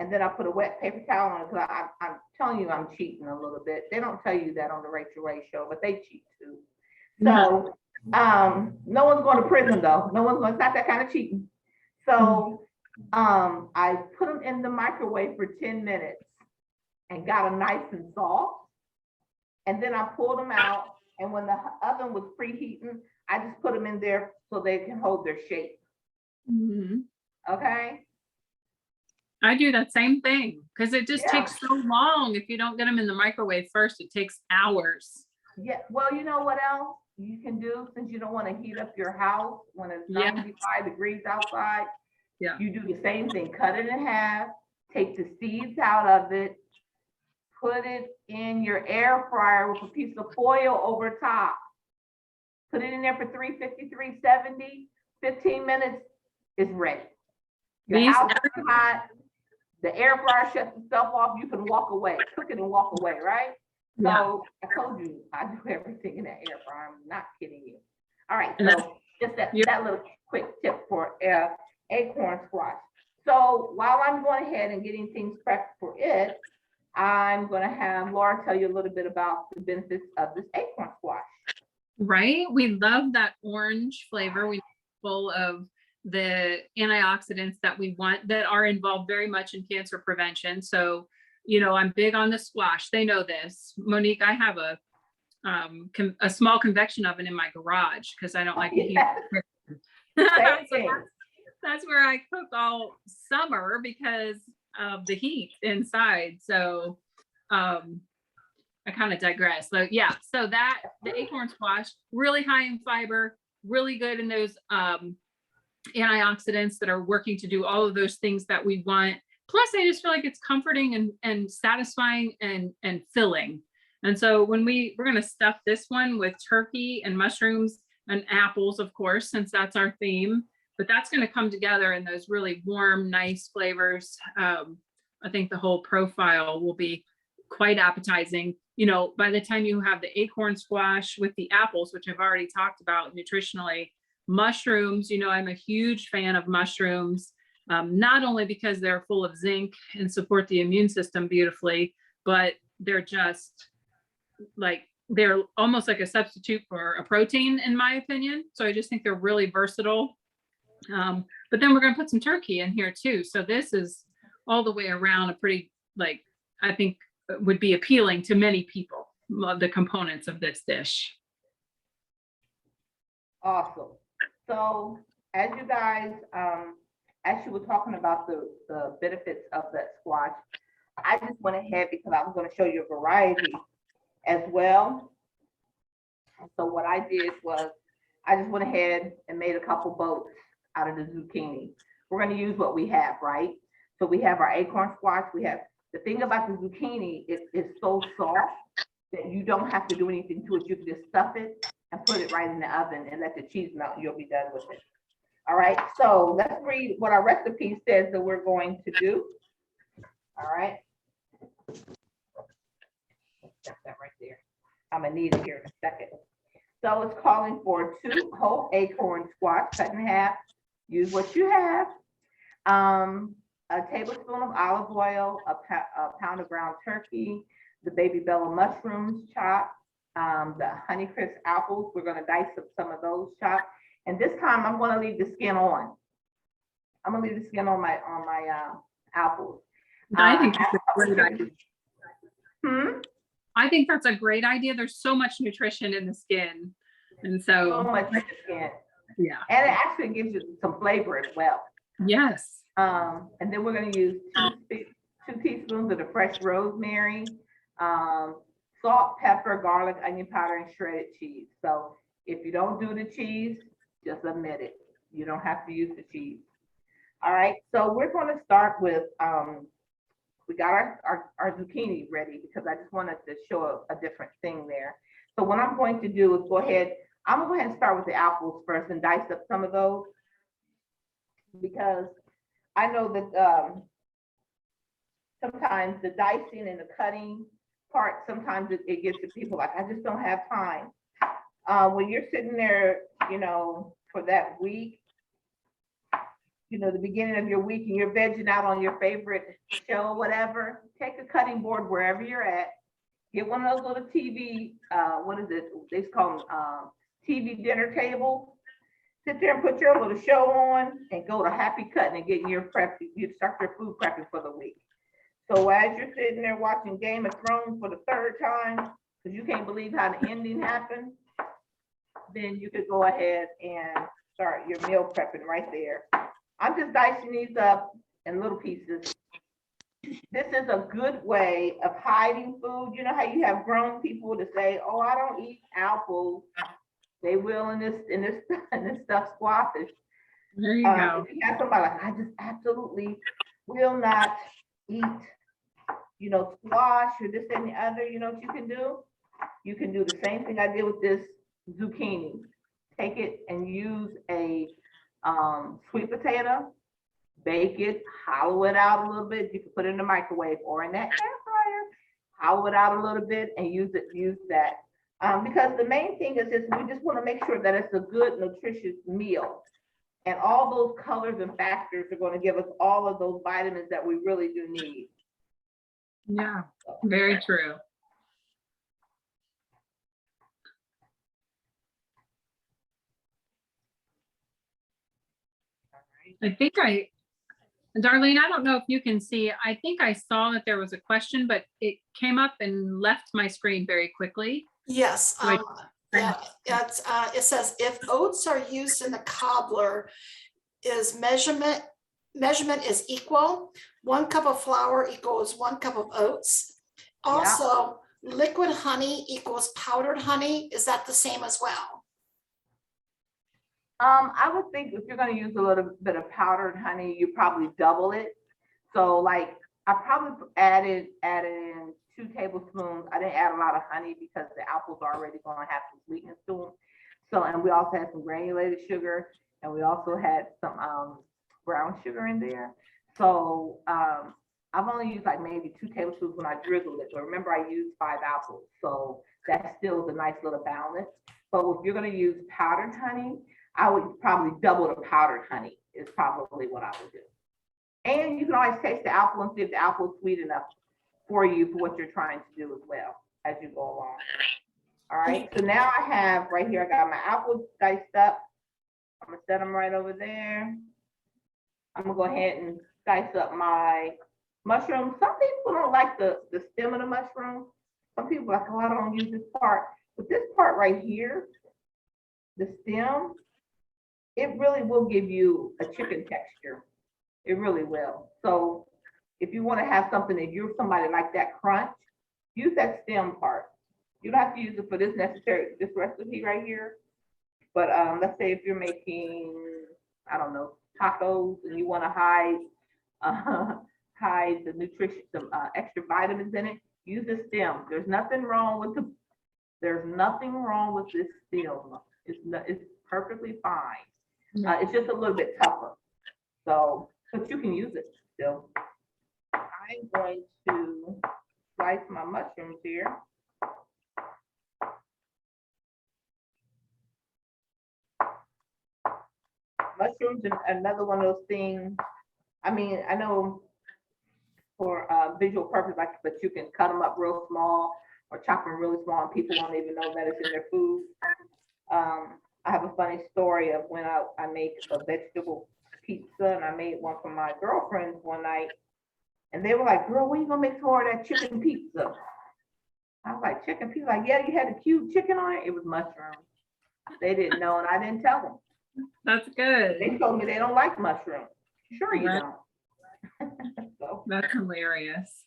and then I put a wet paper towel on it because I'm telling you I'm cheating a little bit. They don't tell you that on the Rachel Ray show, but they cheat too. So no one's going to prison though. No one's going. It's not that kind of cheating. So I put them in the microwave for 10 minutes and got them nice and soft. And then I pulled them out. And when the oven was preheating, I just put them in there so they can hold their shape. Mm-hmm. Okay. I do that same thing because it just takes so long. If you don't get them in the microwave first, it takes hours. Yeah. Well, you know what else you can do since you don't want to heat up your house when it's 95 degrees outside? Yeah. You do the same thing. Cut it in half, take the seeds out of it, put it in your air fryer with a piece of foil over top. Put it in there for 350, 370, 15 minutes, it's ready. Your house is hot, the air fryer shuts itself off, you can walk away, cook it and walk away, right? Yeah. So I told you, I do everything in that air fryer, I'm not kidding you. All right, so just that little quick tip for acorn squash. So while I'm going ahead and getting things prepped for it, I'm going to have Laura tell you a little bit about the benefits of this acorn squash. Right. We love that orange flavor. We full of the antioxidants that we want that are involved very much in cancer prevention. So, you know, I'm big on the squash. They know this. Monique, I have a small convection oven in my garage because I don't like to heat. That's where I cook all summer because of the heat inside. So I kind of digress. So yeah, so that the acorn squash, really high in fiber, really good in those antioxidants that are working to do all of those things that we want. Plus, I just feel like it's comforting and satisfying and filling. And so when we're going to stuff this one with turkey and mushrooms and apples, of course, since that's our theme, but that's going to come together in those really warm, nice flavors. I think the whole profile will be quite appetizing. You know, by the time you have the acorn squash with the apples, which I've already talked about nutritionally, mushrooms, you know, I'm a huge fan of mushrooms, not only because they're full of zinc and support the immune system beautifully, but they're just like, they're almost like a substitute for a protein, in my opinion. So I just think they're really versatile. But then we're going to put some turkey in here too. So this is all the way around a pretty, like, I think would be appealing to many people, the components of this dish. Awesome. So as you guys, as you were talking about the benefits of that squash, I just went ahead because I was going to show you a variety as well. So what I did was I just went ahead and made a couple boats out of the zucchini. We're going to use what we have, right? So we have our acorn squash. We have, the thing about the zucchini, it's so soft that you don't have to do anything to it. You can just stuff it and put it right in the oven and let the cheese melt and you'll be done with it. All right, so let's read what our recipe says that we're going to do. All right. Got that right there. I'm gonna need it here in a second. So it's calling for 2 whole acorn squash cut in half. Use what you have. A tablespoon of olive oil, a pound of ground turkey, the baby bella mushrooms chopped, the Honeycrisp apples. We're gonna dice up some of those chopped. And this time I'm gonna leave the skin on. I'm gonna leave the skin on my apples. I think that's a great idea. Hmm? I think that's a great idea. There's so much nutrition in the skin. And So so, much skin. yeah, And it actually gives you some flavor as well. yes. And then we're gonna use 2 teaspoons of the fresh rosemary, salt, pepper, garlic, onion powder, and shredded cheese. So if you don't do the cheese, just omit it. You don't have to use the cheese. All right, so we're gonna start with, we got our zucchini ready because I just wanted to show a different thing there. So what I'm going to do is I'm gonna go ahead and start with the apples first and dice up some of those because I know that sometimes the dicing and the cutting part, sometimes it gets to people like, I just don't have time. When you're sitting there, you know, for that week, you know, the beginning of your week and you're vegging out on your favorite show or whatever, take a cutting board wherever you're at, get one of those little TV, what is it? They call them TV dinner table. Sit there and put your little show on and go to happy cutting and getting your prep. You start your food prepping for the week. So as you're sitting there watching Game of Thrones for the 3rd time, because you can't believe how the ending happened, then you could go ahead and start your meal prepping right there. I'm just dicing these up in little pieces. This is a good way of hiding food. You know how you have grown people to say, oh, I don't eat apples. They will in this stuff squash. There you go. If you have somebody like, I just absolutely will not eat, you know, squash or this and the other, you know what you can do? You can do the same thing I did with this zucchini. Take it and use a sweet potato, bake it, hollow it out a little bit. You can put it in the microwave or in that air fryer, hollow it out a little bit and use that. Because the main thing is we just want to make sure that it's a good, nutritious meal. And all those colors and factors are going to give us all of those vitamins that we really do need. Yeah, very true. I think Darlene, I don't know if you can see, I think I saw that there was a question, but it came up and left my screen very quickly. Yes, Right. yeah, it says if oats are used in the cobbler, is measurement is equal. 1 cup of flour equals 1 cup of oats. Also, liquid honey equals powdered honey. Is that the same as well? I would think if you're going to use a little bit of powdered honey, you probably double it. So like I probably added in 2 tablespoons. I didn't add a lot of honey because the apples are already going to have some sweetness to them. So, and we also had some granulated sugar and we also had some brown sugar in there. So I've only used like maybe 2 tablespoons when I drizzled it. But remember I used 5 apples. So that still is a nice little balance. But if you're going to use powdered honey, I would probably double the powdered honey is probably what I would do. And you can always taste the apple and see if the apple is sweet enough for you for what you're trying to do as well as you go along. All right, so now I have right here, I got my apples diced up. I'm gonna set them right over there. I'm gonna go ahead and dice up my mushrooms. Some people don't like the stem of the mushroom. Some people are like, oh, I don't use this part. But this part right here, the stem, it really will give you a chicken texture. It really will. So if you want to have something that you're somebody like that crunch, use that stem part. You don't have to use it for this recipe right here. But let's say if you're making, I don't know, tacos and you want to hide the nutrition, some extra vitamins in it, use the stem. There's nothing wrong with this stem. It's perfectly fine. It's just a little bit tougher. So, but you can use it still. I'm going to slice my mushrooms here. Mushrooms is another one of those things. I mean, I know for visual purpose, but you can cut them up real small or chop them really small, and people won't even know that it's in their food. I have a funny story of when I make a vegetable pizza, and I made one for my girlfriends one night, and they were like, "Girl, when you gonna make some more of that chicken pizza?" I was like, "Chicken pizza?" Like, "Yeah, you had a cube chicken on it." It was mushroom. They didn't know, and I didn't tell them. That's good. They told me they don't like mushrooms. Sure you Right. don't. So, That's hilarious.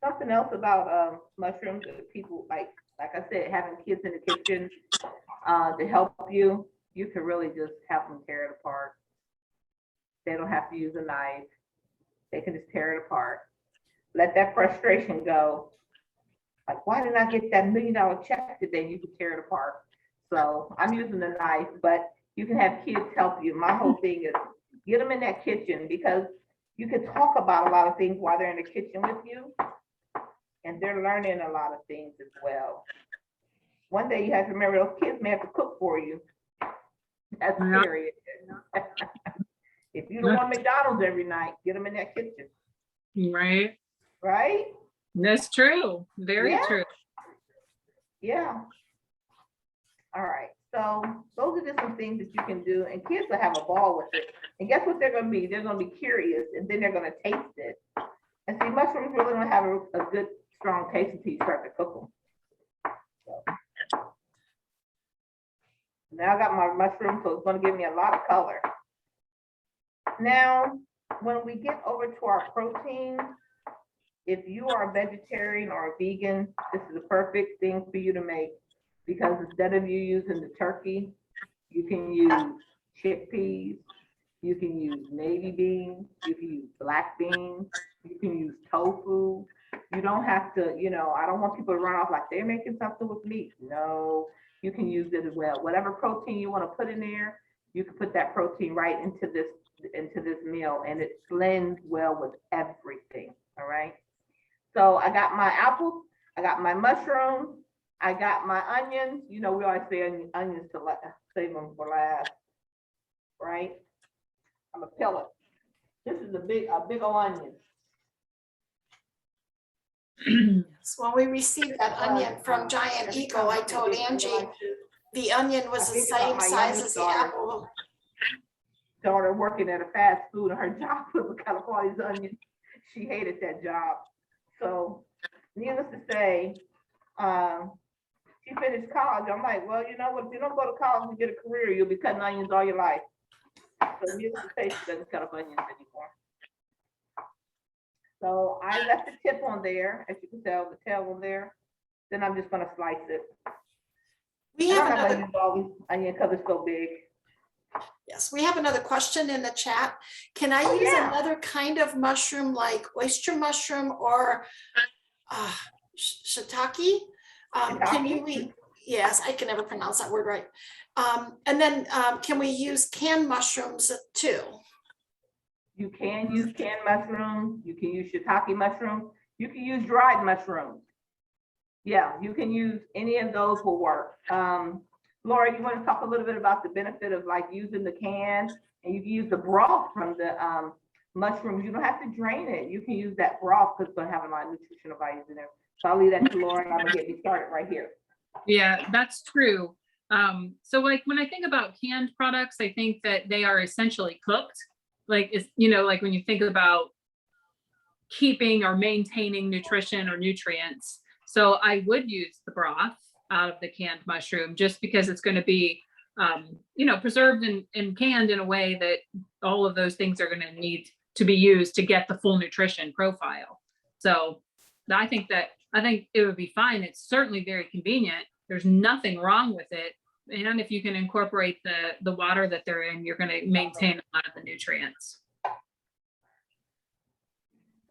something else about mushrooms that people like I said, having kids in the kitchen to help you, you can really just have them tear it apart. They don't have to use a knife. They can just tear it apart. Let that frustration go. Like, why didn't I get that $1 million check today? You can tear it apart. So I'm using the knife, but you can have kids help you. My whole thing is get them in that kitchen, because you can talk about a lot of things while they're in the kitchen with you, and they're learning a lot of things as well. One day you have to remember those kids may have to cook for you. That's Yeah. serious. If you don't want McDonald's every night, get them in that kitchen, Right. right? That's true. Very Yeah. true. Yeah. All right. So those are just some things that you can do, and kids will have a ball with it. And guess what they're going to be? They're going to be curious, and then they're going to taste it. And see, mushrooms really don't have a good, strong taste until you start to cook them. So. Now I got my mushroom, so it's going to give me a lot of color. Now, when we get over to our protein, if you are a vegetarian or a vegan, this is the perfect thing for you to make, because instead of you using the turkey, you can use chickpeas, you can use navy beans, you can use black beans, you can use tofu. You don't have to, I don't want people to run off like they're making something with meat. No, you can use it as well. Whatever protein you want to put in there, you can put that protein right into this meal, and it blends well with everything. All right. So I got my apples, I got my mushrooms, I got my onions. We always say onions to save them for last, right? I'm gonna peel it. This is a big old onion. So when we received that onion from Giant Eagle, I told Angie the onion was the same size as the apple. Daughter working at a fast food, and her job was to cut up all these onions. She hated that job. So, needless to say, she finished college. I'm like, well, you know what? If you don't go to college and get a career, you'll be cutting onions all your life. So, needless to say, she doesn't cut up onions anymore. So, I left the tip on there, as you can tell, the tail on there. Then I'm just going to slice it. We I'm have not going to another, use all these onions because it's so big. yes, we have another question in the chat. Can I use another kind of mushroom like oyster mushroom or shiitake? Can you yes, I can never pronounce that word right. And then can we use canned mushrooms too? You can use canned mushrooms. You can use shiitake mushrooms. You can use dried mushrooms. Yeah, you can use any of those will work. Laura, you want to talk a little bit about the benefit of like using the can, and you can use the broth from the mushrooms. You don't have to drain it. You can use that broth because it's going to have a lot of nutritional values in there. So I'll leave that to Laura, and I'm going to get you started right here. Yeah, that's true. So like when I think about canned products, I think that they are essentially cooked. Like, it's, like when you think about keeping or maintaining nutrition or nutrients. So I would use the broth out of the canned mushroom just because it's going to be preserved and canned in a way that all of those things are going to need to be used to get the full nutrition profile. So I think it would be fine. It's certainly very convenient. There's nothing wrong with it. And if you can incorporate the water that they're in, you're going to maintain a lot of the nutrients.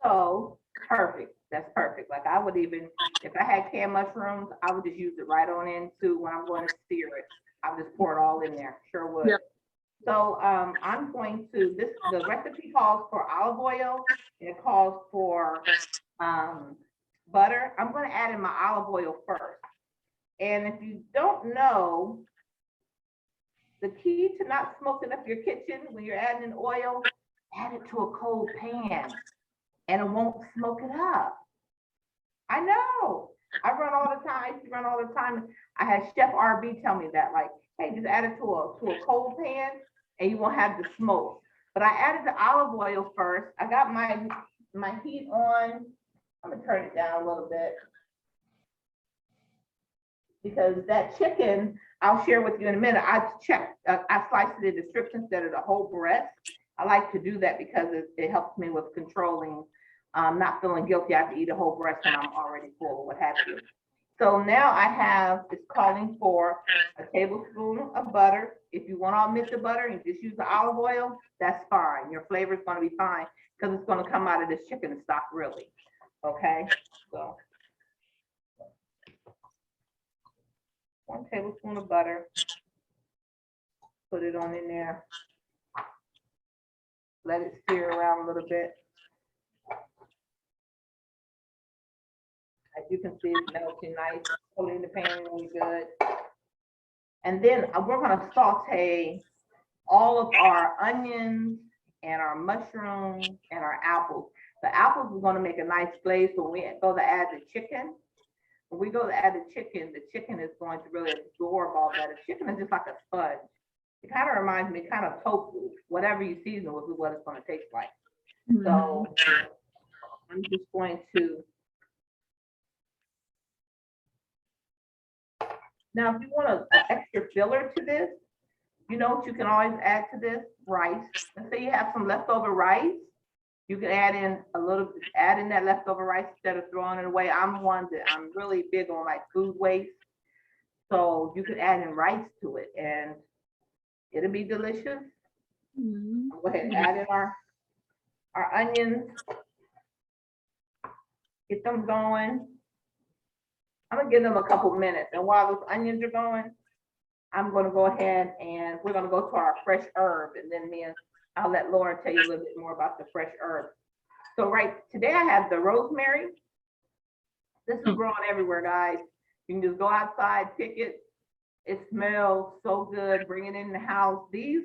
So perfect. That's perfect. Like I would even, if I had canned mushrooms, I would just use it right on into when I'm going to sear it. I'll just pour it all in there. Sure would. Yep. So I'm going to, the recipe calls for olive oil and it calls for butter. I'm going to add in my olive oil first. And if you don't know, the key to not smoking up your kitchen when you're adding in oil, add it to a cold pan and it won't smoke it up. I know. I run all the time. I used to run all the time. I had Chef RB tell me that, like, hey, just add it to a cold pan and you won't have the smoke. But I added the olive oil first. I got my heat on. I'm gonna turn it down a little bit because that chicken, I'll share with you in a minute. I sliced it into strips instead of the whole breast. I like to do that because it helps me with controlling, not feeling guilty. I have to eat a whole breast when I'm already full or what have you. So now I have, it's calling for a tablespoon of butter. If you want to omit the butter and just use the olive oil, that's fine. Your flavor is going to be fine because it's going to come out of this chicken stock really. Okay, so 1 tablespoon of butter. Put it on in there. Let it sear around a little bit. As you can see, it's melting nice. Put it in the pan really good. And then we're going to saute all of our onions and our mushrooms and our apples. The apples are going to make a nice glaze. So when we go to add the chicken, when we go to add the chicken is going to really absorb all that. The chicken is just like a sponge. It kind of reminds me kind of tofu. Whatever you season will be what it's going to taste like. So I'm just going to. Now, if you want an extra filler to this, you know what you can always add to this? Rice. Let's say you have some leftover rice. You can add in that leftover rice instead of throwing it away. I'm really big on like food waste. So you could add in rice to it and it'll be delicious. Go ahead and add in our onions. Get them going. I'm gonna give them a couple minutes. And while those onions are going, I'm gonna go ahead and we're gonna go to our fresh herb and then I'll let Lauren tell you a little bit more about the fresh herb. So today I have the rosemary. This is growing everywhere, guys. You can just go outside, pick it. It smells so good. Bring it in the house. These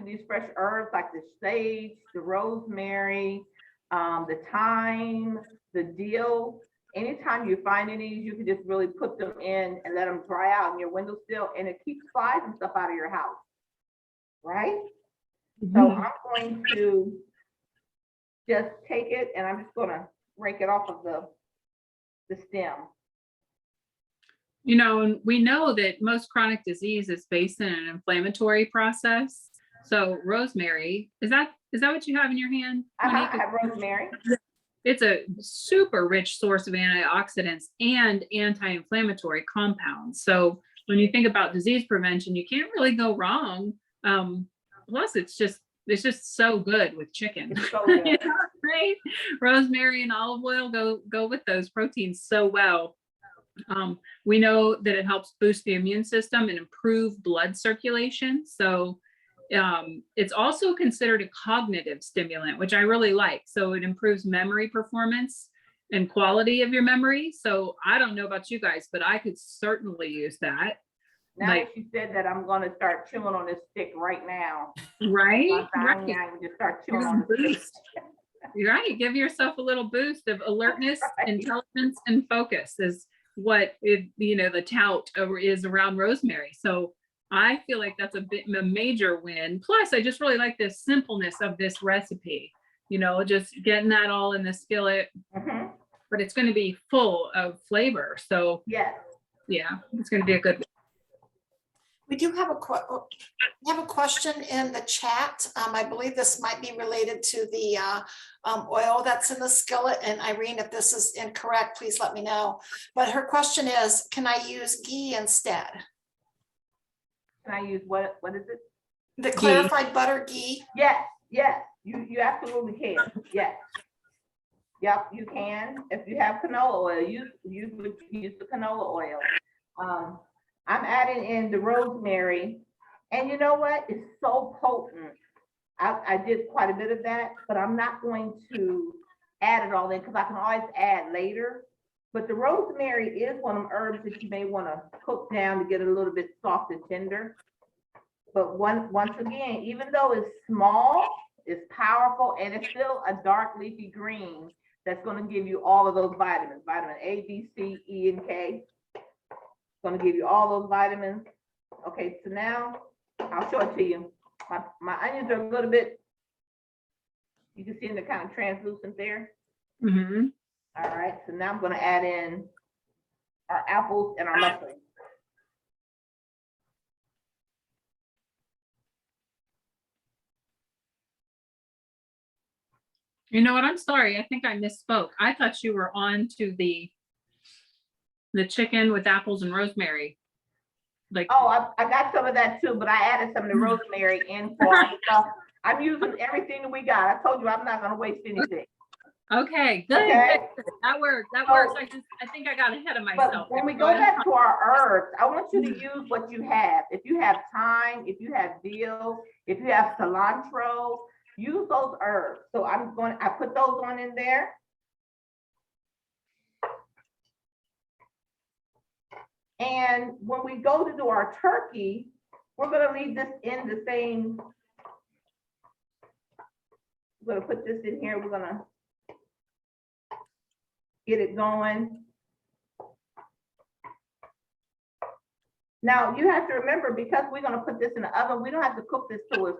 these fresh herbs like the sage, the rosemary, the thyme, the dill. Anytime you find any of these, you can just really put them in and let them dry out in your windowsill, and it keeps flies and stuff out of your house, right? So I'm going to just take it and I'm just going to rake it off of the stem. You know, and we know that most chronic disease is based in an inflammatory process. So rosemary, is that what you have in your hand? I have rosemary. It's a super rich source of antioxidants and anti-inflammatory compounds. So when you think about disease prevention, you can't really go wrong. Plus, it's just so good with chicken. It's so good. You know, right? Rosemary and olive oil go with those proteins so well. We know that it helps boost the immune system and improve blood circulation. So it's also considered a cognitive stimulant, which I really like. So it improves memory performance and quality of your memory. So I don't know about you guys, but I could certainly use that. Now that you said that, I'm going to start chewing on this stick right now. Right? I can just start chewing on the stick. You're right. Give yourself a little boost of alertness, intelligence, and focus is what the tout is around rosemary. So I feel like that's a major win. Plus, I just really like the simpleness of this recipe. Just getting that all in the skillet, but it's going to be full of flavor. So yes, yeah, it's going to be a good one. We do have a question in the chat. I believe this might be related to the oil that's in the skillet. And Irene, if this is incorrect, please let me know. But her question is, can I use ghee instead? Can I use what is it? The clarified butter ghee? Yes, yes, you absolutely can, yes. Yep, you can. If you have canola oil, you would use the canola oil. I'm adding in the rosemary, and you know what? It's so potent. I did quite a bit of that, but I'm not going to add it all in because I can always add later. But the rosemary is one of them herbs that you may want to cook down to get it a little bit soft and tender. But once again, even though it's small, it's powerful, and it's still a dark leafy green that's going to give you all of those vitamins, vitamin A, B, C, E, and K. It's going to give you all those vitamins. Okay, so now I'll show it to you. My onions are a little bit, you can see them, they're kind of translucent there. Mm-hmm. All right, so now I'm going to add in our apples and our mushrooms. You know what? I'm sorry. I think I misspoke. I thought you were on to the chicken with apples and rosemary. Like, Oh, I got some of that too, but I added some of the rosemary in for our stuff. I'm using everything that we got. I told you I'm not going to waste anything. okay, good. Okay. Good. That works. That So- works. I think I got ahead of myself. But when we there. go back to our herbs, I want you to use what you have. If you have thyme, if you have dill, if you have cilantro, use those herbs. So I put those on in there. And when we go to do our turkey, we're going to leave this in the same. We're going to put this in here. We're going to get it going. Now you have to remember, because we're going to put this in the oven, we don't have to cook this till it's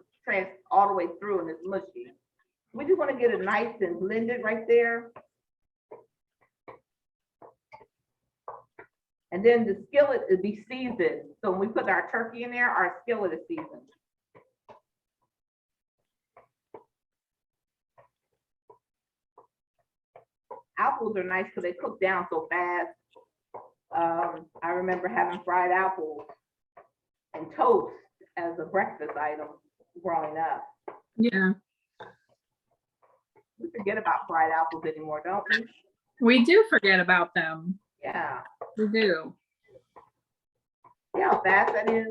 all the way through and it's mushy. We just want to get it nice and blended right there. And then the skillet will be seasoned. So when we put our turkey in there, our skillet is seasoned. Apples are nice because they cook down so fast. I remember having fried apples and toast as a breakfast item growing up. Yeah, We forget about fried apples anymore, don't we? we do forget about them. Yeah. We do. See how fast that is?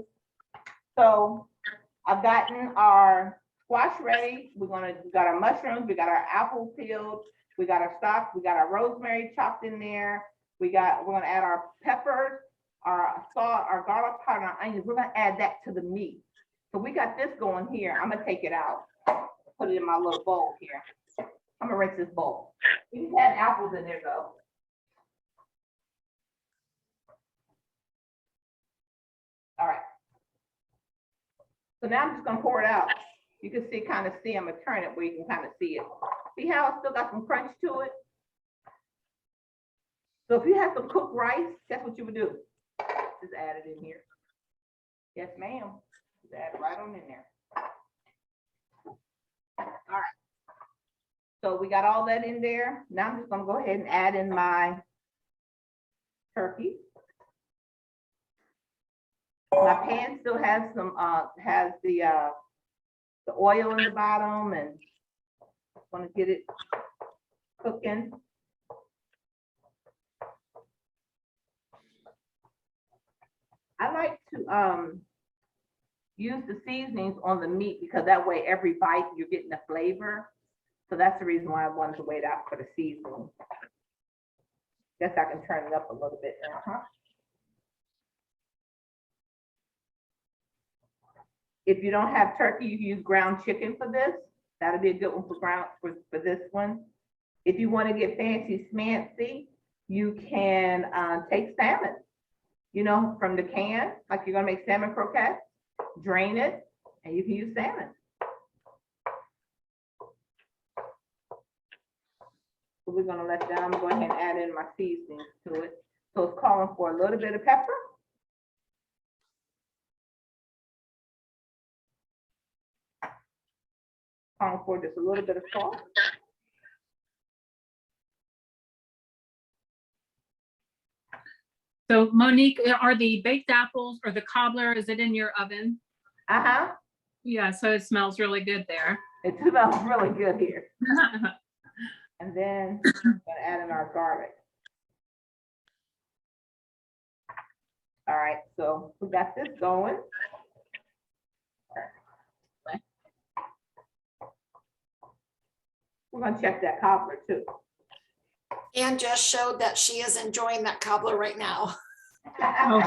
So I've gotten our squash ready. We got our mushrooms, we got our apple peeled, we got our stock, we got our rosemary chopped in there. We're gonna add our peppers, our salt, our garlic powder, and our onions. We're gonna add that to the meat. So we got this going here. I'm gonna take it out, put it in my little bowl here. I'm gonna rinse this bowl. You can add apples in there though. All right. So now I'm just gonna pour it out. You can see, I'm gonna turn it where you can kind of see it. See how it's still got some crunch to it? So if you have some cooked rice, that's what you would do. Just add it in here. Yes, ma'am. Just add it right on in there. All right. So we got all that in there. Now I'm just gonna go ahead and add in my turkey. My pan still has some, has the oil in the bottom, and I'm gonna get it cooking. I like to use the seasonings on the meat because that way every bite you're getting the flavor. So that's the reason why I wanted to wait out for the seasoning. Guess I can turn it up a little bit now, huh? If you don't have turkey, you can use ground chicken for this. That'll be a good one for this one. If you want to get fancy smancy, you can take salmon, you know, from the can, like you're gonna make salmon croquettes, drain it, and you can use salmon. So we're gonna let them go ahead and add in my seasonings to it. So it's calling for a little bit of pepper. calling for just a little bit of salt. So Monique, are the baked apples or the cobbler, is it in your oven? Uh-huh. Yeah, so it smells really good there. It smells really good here. And then I'm gonna add in our garlic. All right, so we got this going. We're gonna check that cobbler too. Anne just showed that she is enjoying that cobbler right now. Oh.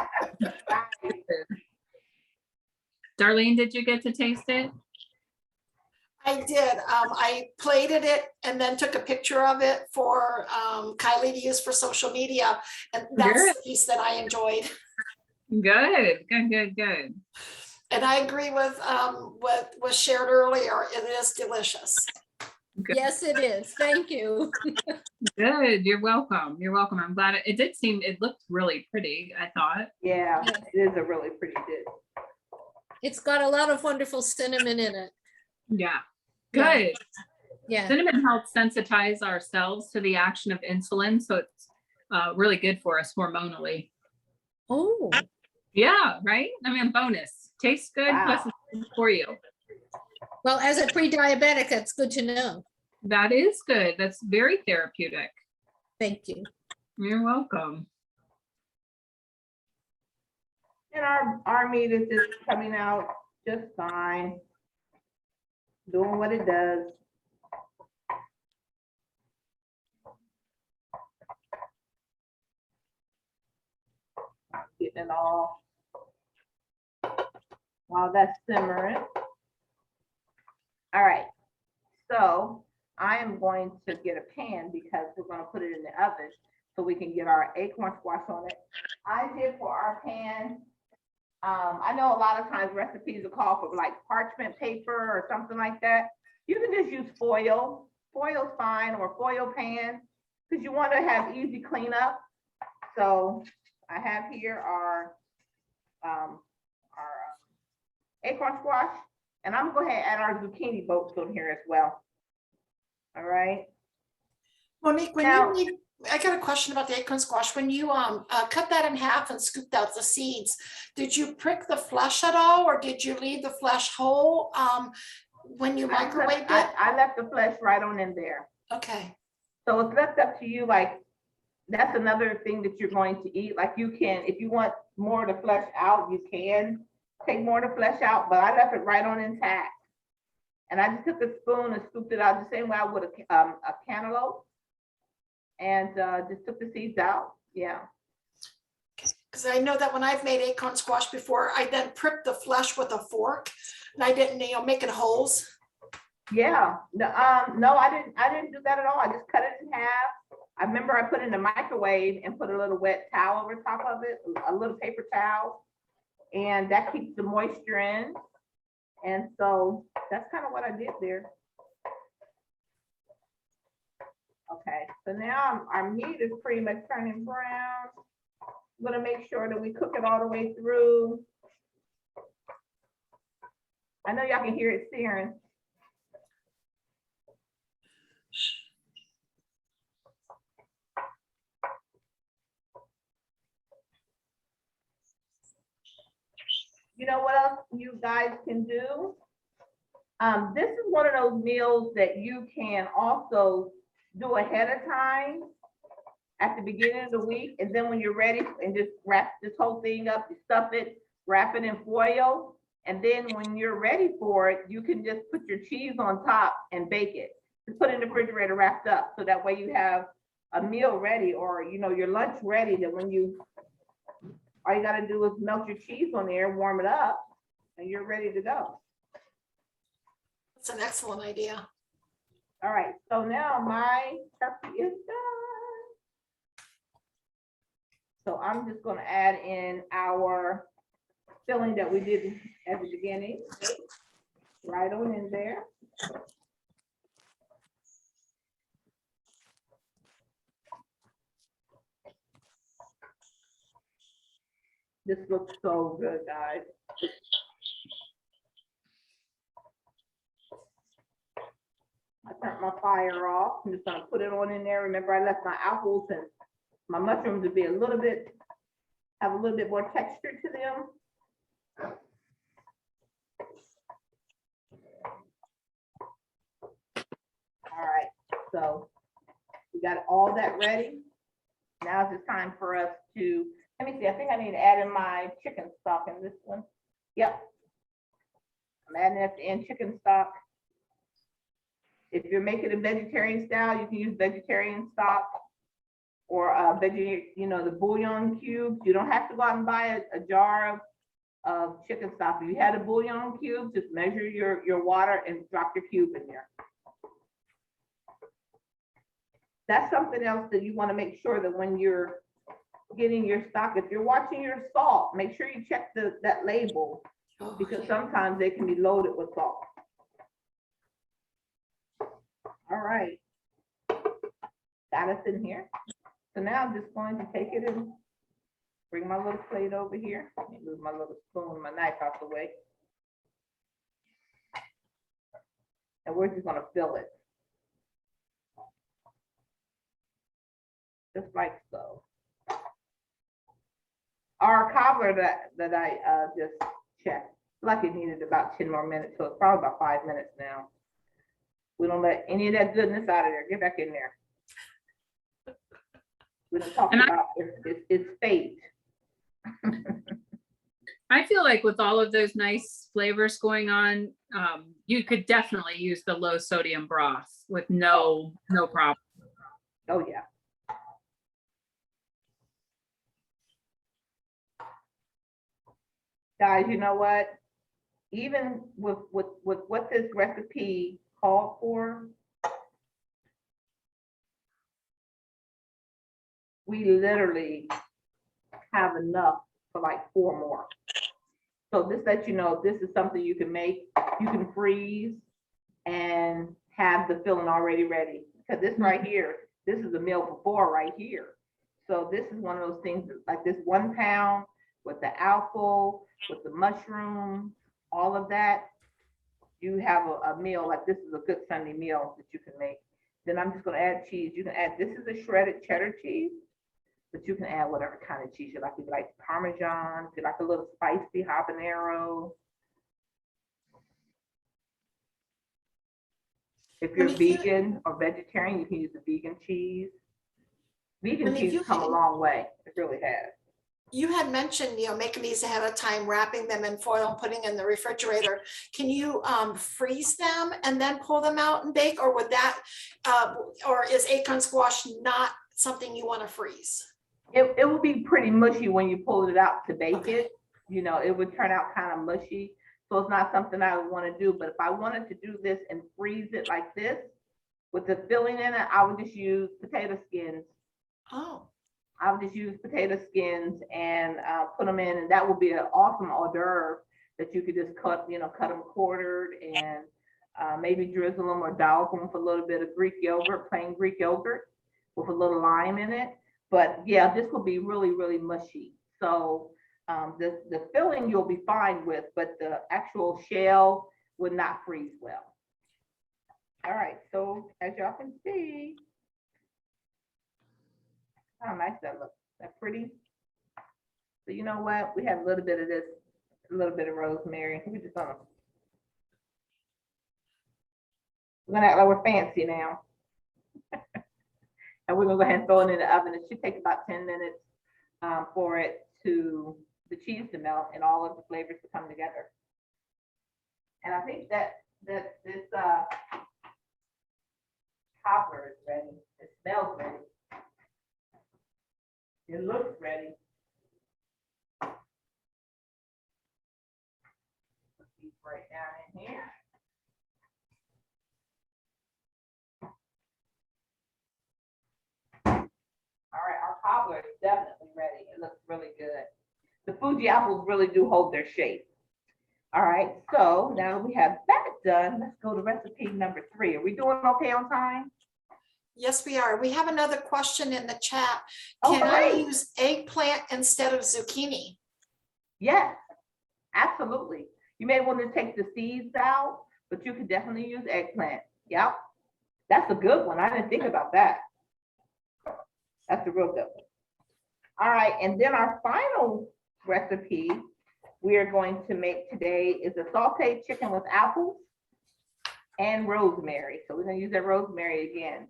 Darlene, did you get to taste it? I did. I plated it and then took a picture of it for Kylie to use for social media. And that's Good. the piece that I enjoyed. Good, good, good, good. And I agree with what was shared earlier. It is delicious. Good. Yes, it is. Thank you. Good, you're welcome. You're welcome. I'm glad it did seem, it looked really pretty, I thought. Yeah, Yeah. it is a really pretty dish. It's got a lot of wonderful cinnamon in it. Yeah, Yeah. good. Yeah. Cinnamon helps sensitize ourselves to the action of insulin, so it's really good for us hormonally. Oh, Yeah, right? I mean, bonus. Tastes good, plus Wow. it's good for you. well, as a pre-diabetic, that's good to know. That is good. That's very therapeutic. Thank you. You're welcome. And our meat is just coming out just fine. Doing what it does. Getting it all while that's simmering. All right, so I am going to get a pan because we're gonna put it in the oven so we can get our acorn squash on it. I did for our pan, I know a lot of times recipes will call for like parchment paper or something like that. You can just use foil. Foil's fine, or foil pan, because you want to have easy cleanup. So I have here our acorn squash, and I'm going to go ahead and add our zucchini bolts on here as well. All right. Monique, when Now- you need, I got a question about the acorn squash. When you cut that in half and scooped out the seeds, did you prick the flesh at all, or did you leave the flesh whole when you microwaved it? I left the flesh right on in there. Okay. So it's left up to you, like, that's another thing that you're going to eat. Like you can, if you want more of the flesh out, you can take more of the flesh out, but I left it right on intact. And I just took a spoon and scooped it out the same way I would a cantaloupe. And just took the seeds out, yeah. Because I know that when I've made acorn squash before, I then prick the flesh with a fork, and I didn't, make it holes. Yeah, no, I didn't do that at all. I just cut it in half. I remember I put it in the microwave and put a little wet towel over top of it, a little paper towel. And that keeps the moisture in. And so that's kind of what I did there. Okay, so now our meat is pretty much turning brown. I'm gonna make sure that we cook it all the way through. I know y'all can hear it searing. You know what else you guys can do? This is one of those meals that you can also do ahead of time at the beginning of the week. And then when you're ready, and just wrap this whole thing up, you stuff it, wrap it in foil. And then when you're ready for it, you can just put your cheese on top and bake it. Just put it in the refrigerator wrapped up. So that way you have a meal ready, or your lunch ready, that when all you gotta do is melt your cheese on there, warm it up, and you're ready to go. That's an excellent idea. All right, so now my turkey is done. So I'm just gonna add in our filling that we did at the beginning, right on in there. This looks so good, guys. I turned my fire off. I'm just gonna put it on in there. Remember, I left my apples and my mushrooms to be have a little bit more texture to them. All right, so we got all that ready. Now it's time for us to, let me see, I think I need to add in my chicken stock in this one. Yep. I'm adding at the end chicken stock. If you're making a vegetarian style, you can use vegetarian stock or veggie, the bouillon cubes. You don't have to go out and buy a jar of chicken stock. If you had a bouillon cube, just measure your water and drop your cube in there. That's something else that you want to make sure that when you're getting your stock, if you're watching your salt, make sure you check that label, because sometimes they can be loaded with salt. All right, got us in here. So now I'm just going to take it and bring my little plate over here. Let me move my little spoon, my knife out the way. And we're just gonna fill it. Just like so. Our cobbler that I just checked, like it needed about 10 more minutes, so it's probably about 5 minutes now. We don't let any of that goodness out of there. Get back in there. We don't talk about its fate. I feel like with all of those nice flavors going on, you could definitely use the low sodium broth with no problem. Oh yeah. Guys, you know what? Even with what this recipe called for, we literally have enough for like 4 more. So this lets you know this is something you can make, you can freeze and have the filling already ready. Because this right here, this is a meal for 4 right here. So this is one of those things like this 1 pound with the apple, with the mushroom, all of that. You have a meal, like this is a good Sunday meal that you can make. Then I'm just gonna add cheese. You can add, this is a shredded cheddar cheese, but you can add whatever kind of cheese you like. If you like Parmesan, if you like a little spicy habanero. If you're vegan or vegetarian, you can use the vegan cheese. Vegan cheese come a long way. It really has. You had mentioned, making these ahead of time, wrapping them in foil and putting in the refrigerator. Can you freeze them and then pull them out and bake, or would that, or is acorn squash not something you want to freeze? It will be pretty mushy when you pull it out to bake it. It would turn out kind of mushy. So it's not something I would want to do. But if I wanted to do this and freeze it like this, with the filling in it, I would just use potato skins. Oh. I would just use potato skins and put them in, and that would be an awesome hors d'oeuvre that you could just cut them quartered and maybe drizzle them or douse them with a little bit of Greek yogurt, plain Greek yogurt with a little lime in it. But yeah, this will be really, really mushy. So the filling you'll be fine with, but the actual shell would not freeze well. All right, so as y'all can see, how nice that looks. That pretty? So you know what? We have a little bit of this, a little bit of rosemary. We're gonna act like we're fancy now. And we're gonna go ahead and throw it in the oven. It should take about 10 minutes for the cheese to melt and all of the flavors to come together. And I think that this cobbler is ready. It smells ready. It looks ready. Put these right down in here. All right, our cobbler is definitely ready. It looks really good. The Fuji apples really do hold their shape. All right, so now we have that done. Let's go to recipe number 3. Are we doing okay on time? Yes, we are. We have another question in the chat. Oh, Can I great. use eggplant instead of zucchini? Yes, absolutely. You may want to take the seeds out, but you can definitely use eggplant. Yep. That's a good one. I didn't think about that. That's a real good one. All right, and then our final recipe we are going to make today is a sauteed chicken with apples and rosemary. So we're gonna use that rosemary again.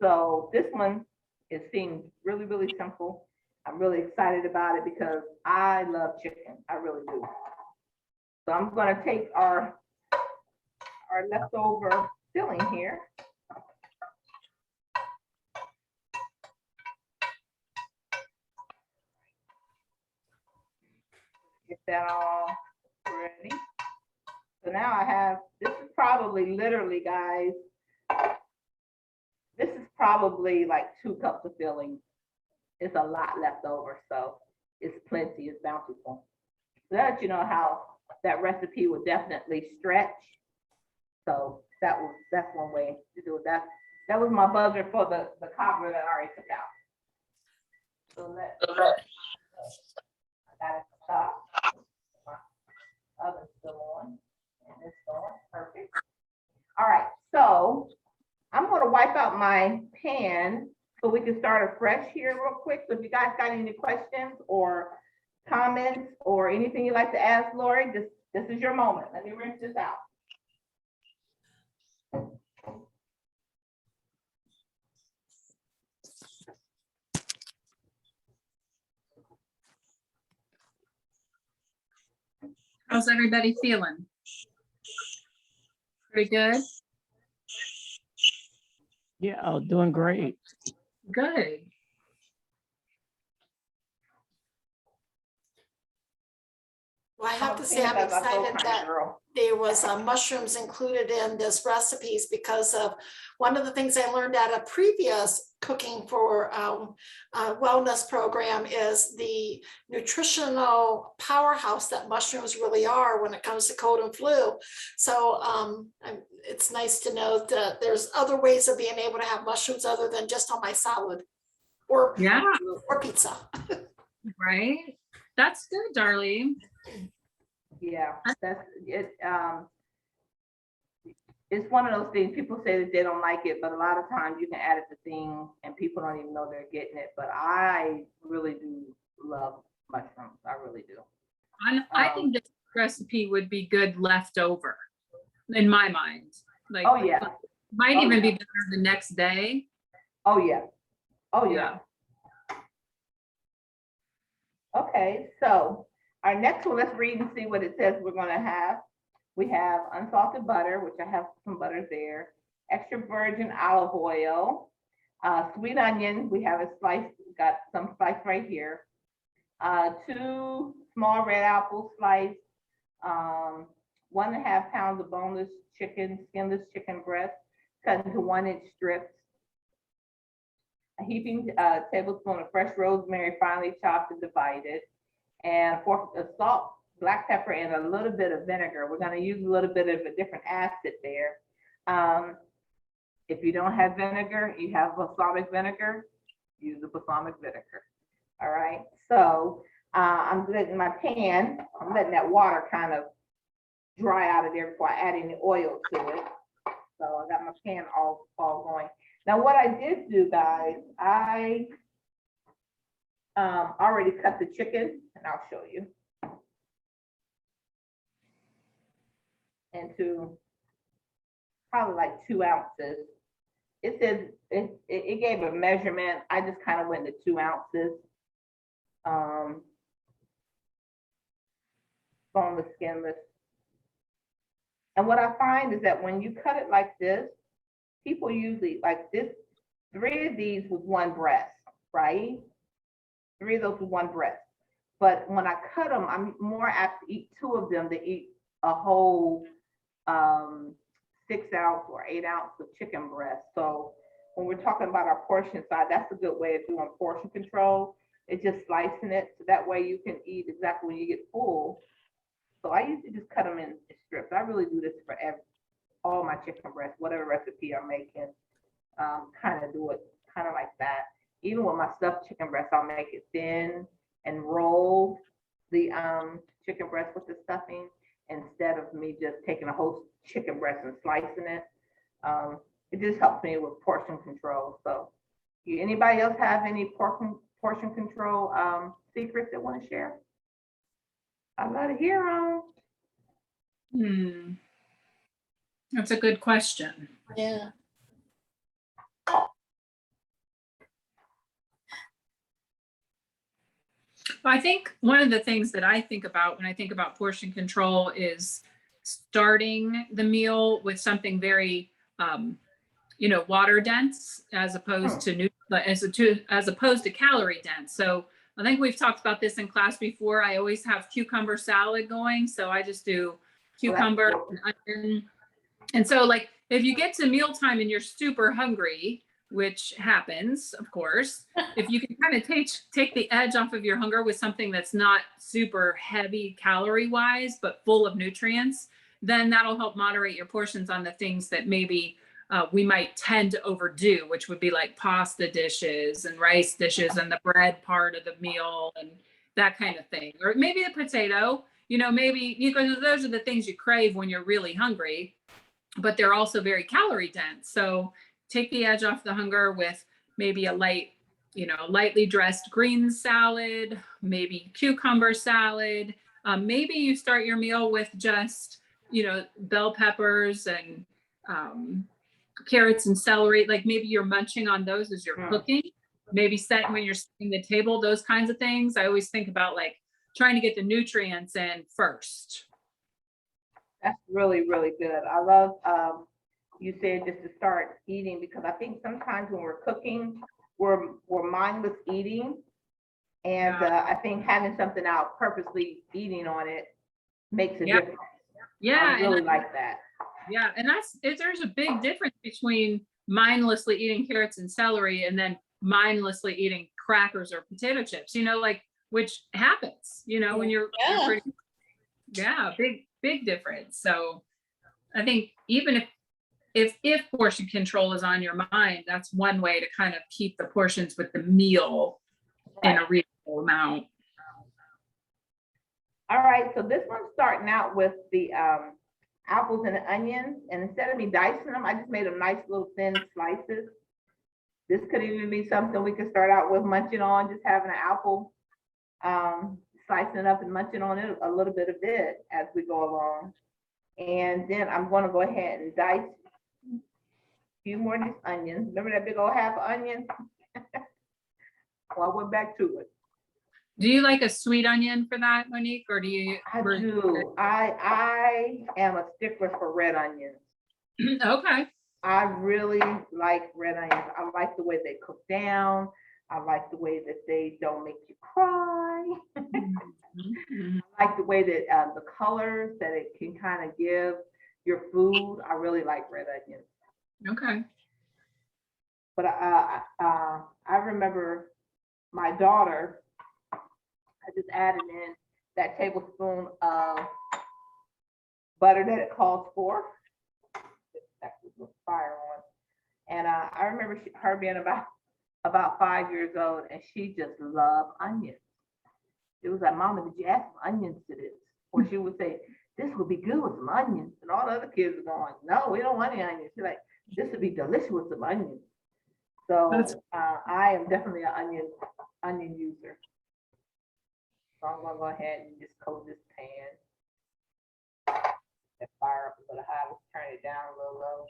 So this one, it seems really, really simple. I'm really excited about it because I love chicken. I really do. So I'm gonna take our leftover filling here. Get that all ready. So now I have, this is probably literally, guys, this is probably like 2 cups of filling. It's a lot left over, so it's plenty, it's bountiful. So that you know how that recipe would definitely stretch. So that's one way to do it. That was my buzzer for the cobbler that I already took out. So I got it stopped. My oven's still on, and it's going perfect. All right, so I'm going to wipe out my pan so we can start afresh here real quick. So if you guys got any questions or comments or anything you'd like to ask Lori, this is your moment. Let me rinse this out. How's everybody feeling? Pretty good? Yeah, oh, doing great. Good. Well, I have to say, I'm excited that there was mushrooms included in this recipes because of one of the things I learned at a previous cooking for wellness program is the nutritional powerhouse that mushrooms really are when it comes to cold and flu. So it's nice to know that there's other ways of being able to have mushrooms other than just on my salad or pizza. Right? That's good, Darlene. Yeah, that's it. It's one of those things, people say that they don't like it, but a lot of times you can add it to things and people don't even know they're getting it. But I really do love mushrooms. I really do. I think this recipe would be good leftover in my mind. Like, oh yeah. Might even be better the next day. Oh yeah. Oh yeah. Okay, so our next one, let's read and see what it says we're gonna have. We have unsalted butter, which I have some butter there, extra virgin olive oil, sweet onion, we have a slice, got some sliced right here, 2 small red apples sliced, 1.5 pounds of boneless chicken, skinless chicken breast, cut into 1-inch strips, a heaping tablespoon of fresh rosemary, finely chopped and divided, and salt, black pepper, and a little bit of vinegar. We're going to use a little bit of a different acid there. If you don't have vinegar, you have balsamic vinegar, use the balsamic vinegar. All right, so I'm letting my pan, I'm letting that water kind of dry out of there before I add any oil to it. So I got my pan all going. Now what I did do, guys, I already cut the chicken, and I'll show you, into probably like 2 ounces. It says it gave a measurement. I just kind of went to 2 ounces. Boneless, skinless. And what I find is that when you cut it like this, people usually like this, 3 of these with 1 breast, right? 3 of those with 1 breast. But when I cut them, I'm more apt to eat 2 of them than eat a whole 6 ounce or 8 ounce of chicken breast. So when we're talking about our portion size, that's a good way of doing portion control. It's just slicing it so that way you can eat exactly when you get full. So I usually just cut them in strips. I really do this for all my chicken breasts, whatever recipe I'm making, kind of do it kind of like that. Even with my stuffed chicken breast, I'll make it thin and roll the chicken breast with the stuffing instead of me just taking a whole chicken breast and slicing it. it just helps me with portion control. So anybody else have any portion control secrets they want to share? I'd love to hear them. That's a good question. Yeah. I think one of the things that I think about when I think about portion control is starting the meal with something very, water dense as opposed to as opposed to calorie dense. So I think we've talked about this in class before. I always have cucumber salad going, so I just do cucumber and onion. And so, like, if you get to mealtime and you're super hungry, which happens, of course, if you can kind of take the edge off of your hunger with something that's not super heavy calorie wise, but full of nutrients, then that'll help moderate your portions on the things that maybe we might tend to overdo, which would be like pasta dishes and rice dishes and the bread part of the meal and that kind of thing. Or maybe the potato, maybe because those are the things you crave when you're really hungry, but they're also very calorie dense. So take the edge off the hunger with maybe a lightly dressed greens salad, maybe cucumber salad. Maybe you start your meal with just, bell peppers and carrots and celery. Like maybe you're munching on those as you're cooking. Maybe when you're setting the table, those kinds of things. I always think about like trying to get the nutrients in first. That's really, really good. I love you said just to start eating, because I think sometimes when we're cooking, we're mindless eating. And I think having something out, purposely eating on it, makes a difference. Yeah. I really like that. Yeah. And there's a big difference between mindlessly eating carrots and celery and then mindlessly eating crackers or potato chips, which happens, when you're pretty, big difference. So I think even if portion control is on your mind, that's one way to kind of keep the portions with the meal in a reasonable amount. All right, so this one's starting out with the apples and the onions, and instead of me dicing them, I just made them nice little thin slices. This could even be something we could start out with munching on, just having an apple, slicing it up and munching on it a little bit of it as we go along. And then I'm going to go ahead and dice a few more of these onions. Remember that big old half of onion? Well, I went back to it. Do you like a sweet onion for that, Monique, or do you? I do. I am a stickler for red onions. Okay. I really like red onions. I like the way they cook down. I like the way that they don't make you cry. I like the way that the colors that it can kind of give your food. I really like red onions. Okay. But I remember my daughter, I just added in that tablespoon of butter that it calls for. With fire on. And I remember her being about 5 years old, and she just loved onions. It was like, Mama, did you add some onions to this? Or she would say, this would be good with some onions. And all the other kids are going, no, we don't want any onions. She's like, this would be delicious with some onions. So I am definitely an onion user. So I'm gonna go ahead and just coat this pan. That fire up a little high, let's turn it down a little low.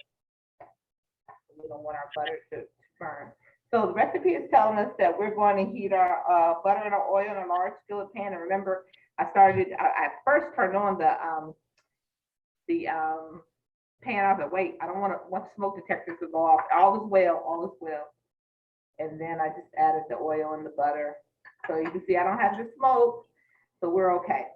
We don't want our butter to burn. So the recipe is telling us that we're going to heat our butter and our oil in a large skillet pan. And remember, I first turned on the pan. I was like, wait, I don't want the smoke detectors to go off. All is well. And then I just added the oil and the butter. So you can see I don't have the smoke, so we're okay.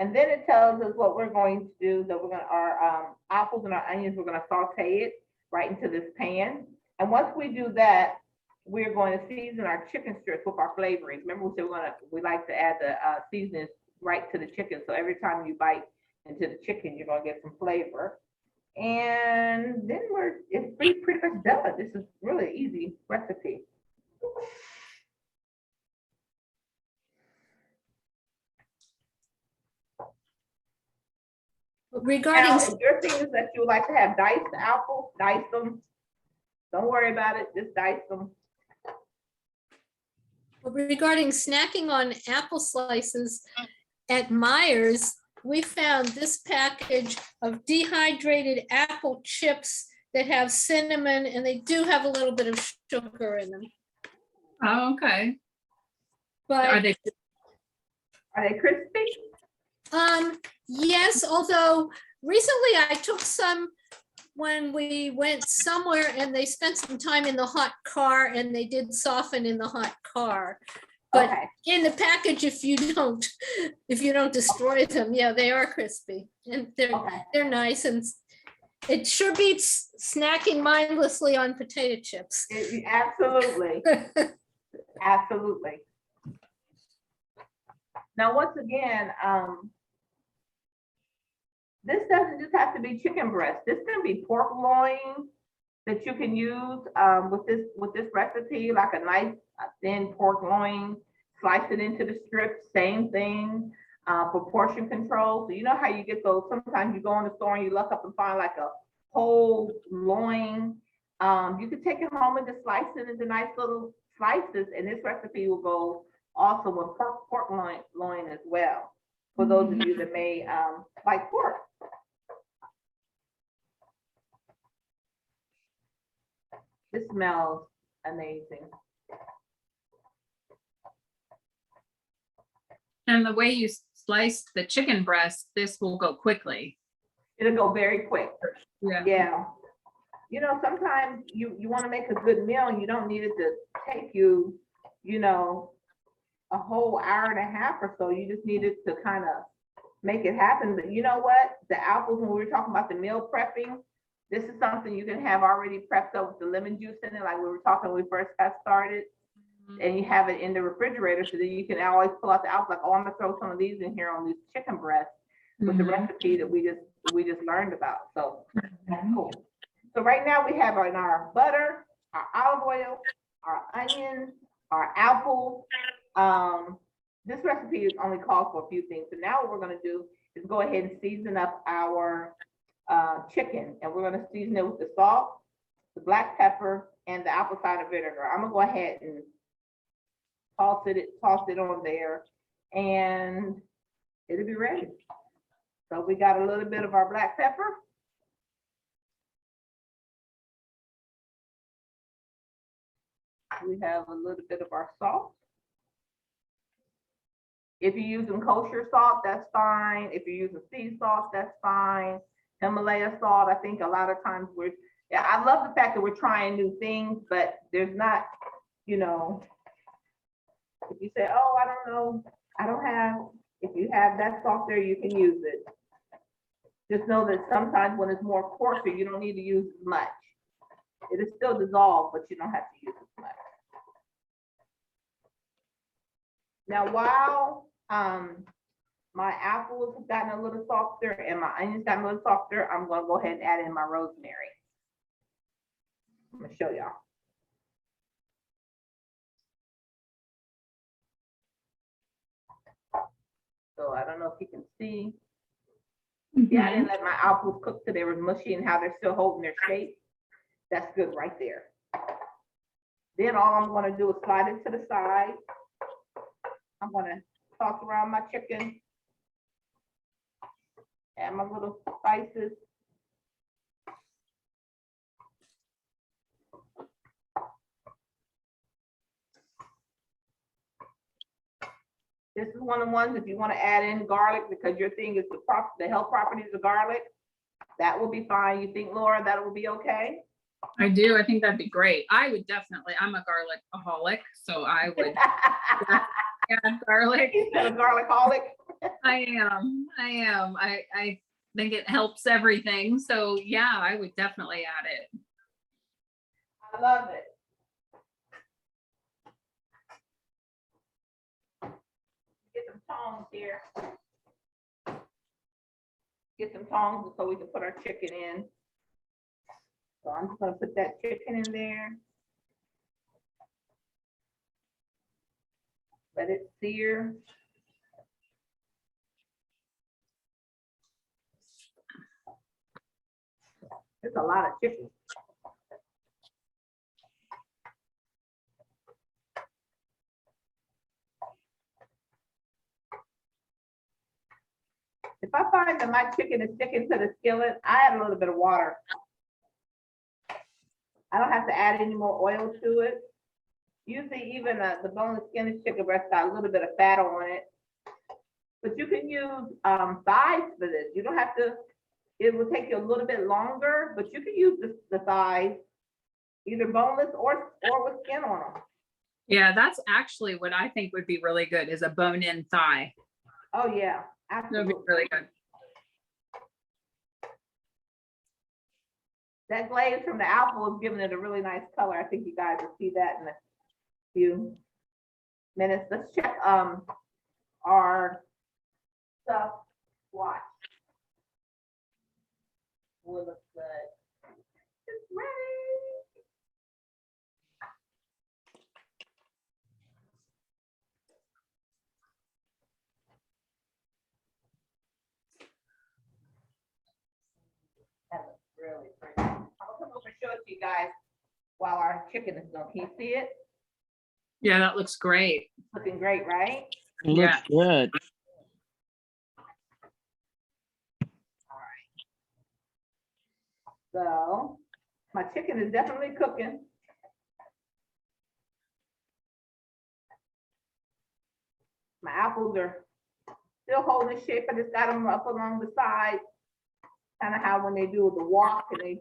And then it tells us what we're going to do, that we're going to, our apples and our onions, we're going to saute it right into this pan. And once we do that, we're going to season our chicken strips with our flavorings. Remember we said we like to add the seasonings right to the chicken. So every time you bite into the chicken, you're going to get some flavor. And then it's pretty much done. This is really easy recipe. Regarding, Now, if your thing is that you would like to have diced apples, dice them Don't worry about it, just dice them. Regarding snacking on apple slices at Myers, we found this package of dehydrated apple chips that have cinnamon, and they do have a little bit of sugar in them. Oh, okay. But Are they, crispy? yes, although recently I took some when we went somewhere and they spent some time in the hot car and they did soften in the hot car. But Okay, in the package, if you don't destroy them, yeah, they are crispy and okay. they're nice, and it sure beats snacking mindlessly on potato chips. Absolutely, absolutely. Now, once again, this doesn't just have to be chicken breast. This can be pork loin that you can use with this recipe, like a nice thin pork loin, slice it into the strips, same thing for portion control. So you know how you get those, sometimes you go in the store and you look up and find like a whole loin. You can take it home and just slice it into nice little slices, and this recipe will go also with pork loin as well, for those of you that may like pork. This smells amazing. and the way you sliced the chicken breast, this will go quickly. It'll go very quick. Yeah. Yeah. You know, sometimes you want to make a good meal and you don't need it to take you, you know, a whole hour and a half or so. You just need it to kind of make it happen. But you know what? The apples, when we were talking about the meal prepping, this is something you can have already prepped up with the lemon juice in it, like we were talking when we first got started. And you have it in the refrigerator so that you can always pull out the apples, like, oh, I'm gonna throw some of these in here on these chicken breasts with the recipe that we just learned about. So that's cool. So right now we have in our butter, our olive oil, our onions, our apples. This recipe only calls for a few things. So now what we're gonna do is go ahead and season up our chicken, and we're gonna season it with the salt, the black pepper, and the apple cider vinegar. I'm gonna go ahead and toss it on there, and it'll be ready. So we got a little bit of our black pepper. We have a little bit of our salt. If you're using kosher salt, that's fine. If you're using sea salt, that's fine. Himalaya salt, I think a lot of times yeah, I love the fact that we're trying new things, but there's not, you know, if you say, oh, I don't know, I don't have, if you have that salt there, you can use it. Just know that sometimes when it's more coarser, you don't need to use as much. It is still dissolved, but you don't have to use as much. Now, while my apples have gotten a little softer and my onions gotten a little softer, I'm gonna go ahead and add in my rosemary. I'm gonna show y'all. So I don't know if you can see. Yeah, I didn't let my apples cook till they were mushy and how they're still holding their shape. That's good right there. Then all I'm gonna do is slide it to the side. I'm gonna toss around my chicken. Add my little spices. This is one of the ones, if you want to add in garlic, because your thing is the health properties of garlic, that will be fine. You think, Laura, that will be okay? I do. I think that'd be great. I would definitely, I'm a garlic-aholic, so I would add garlic. You said a garlic-aholic? I am. I think it helps everything. So yeah, I would definitely add it. I love it. Get some tongs here. Get some tongs so we can put our chicken in. So I'm just gonna put that chicken in there. Let it sear. It's a lot of chicken. If I find that my chicken is sticking to the skillet, I add a little bit of water. I don't have to add any more oil to it. Usually even the boneless skinless chicken breast got a little bit of fat on it. But you can use thighs for this. You don't have to, it will take you a little bit longer, but you can use the thighs, either boneless or with skin on them. Yeah, that's actually what I think would be really good is a bone-in thigh. Oh, yeah, That would absolutely. be really good. That glaze from the apple is giving it a really nice color. I think you guys will see that in a few minutes. Let's check our stuff. Watch. Will look good. It's ready. That looks really pretty. I'll come over and show it to you guys while our chicken is done. Can you see it? Yeah, that looks great. Looking great, right? It looks Yeah. good. So my chicken is definitely cooking. My apples are still holding shape. I just got them up along the side. Kind of how when they do the wok and they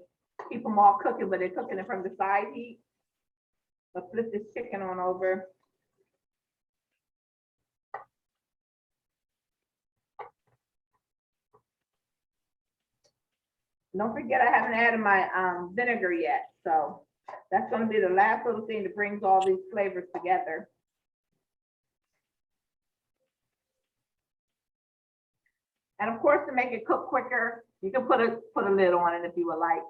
keep them all cooking, but they're cooking it from the side heat. But flip this chicken on over. Don't forget, I haven't added my vinegar yet. So that's going to be the last little thing that brings all these flavors together. And of course, to make it cook quicker, you can put a lid on it if you would like.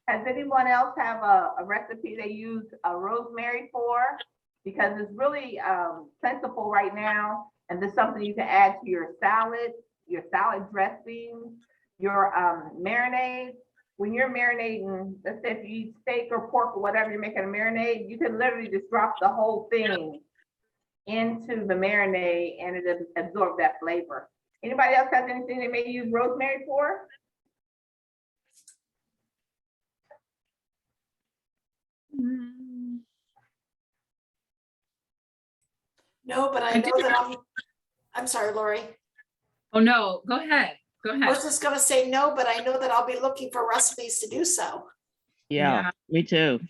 Has anyone else have a recipe they use rosemary for? Because it's really plentiful right now, and there's something you can add to your salad dressing, your marinade. When you're marinating, let's say if you eat steak or pork or whatever, you're making a marinade, you can literally just drop the whole thing into the marinade and it absorb that flavor. Anybody else has anything they may use rosemary for? No, but I know that I'm sorry, Lori. Oh, no, go ahead. Go I ahead. was just gonna say no, but I know that I'll be looking for recipes to do so. Yeah, Yeah. me too.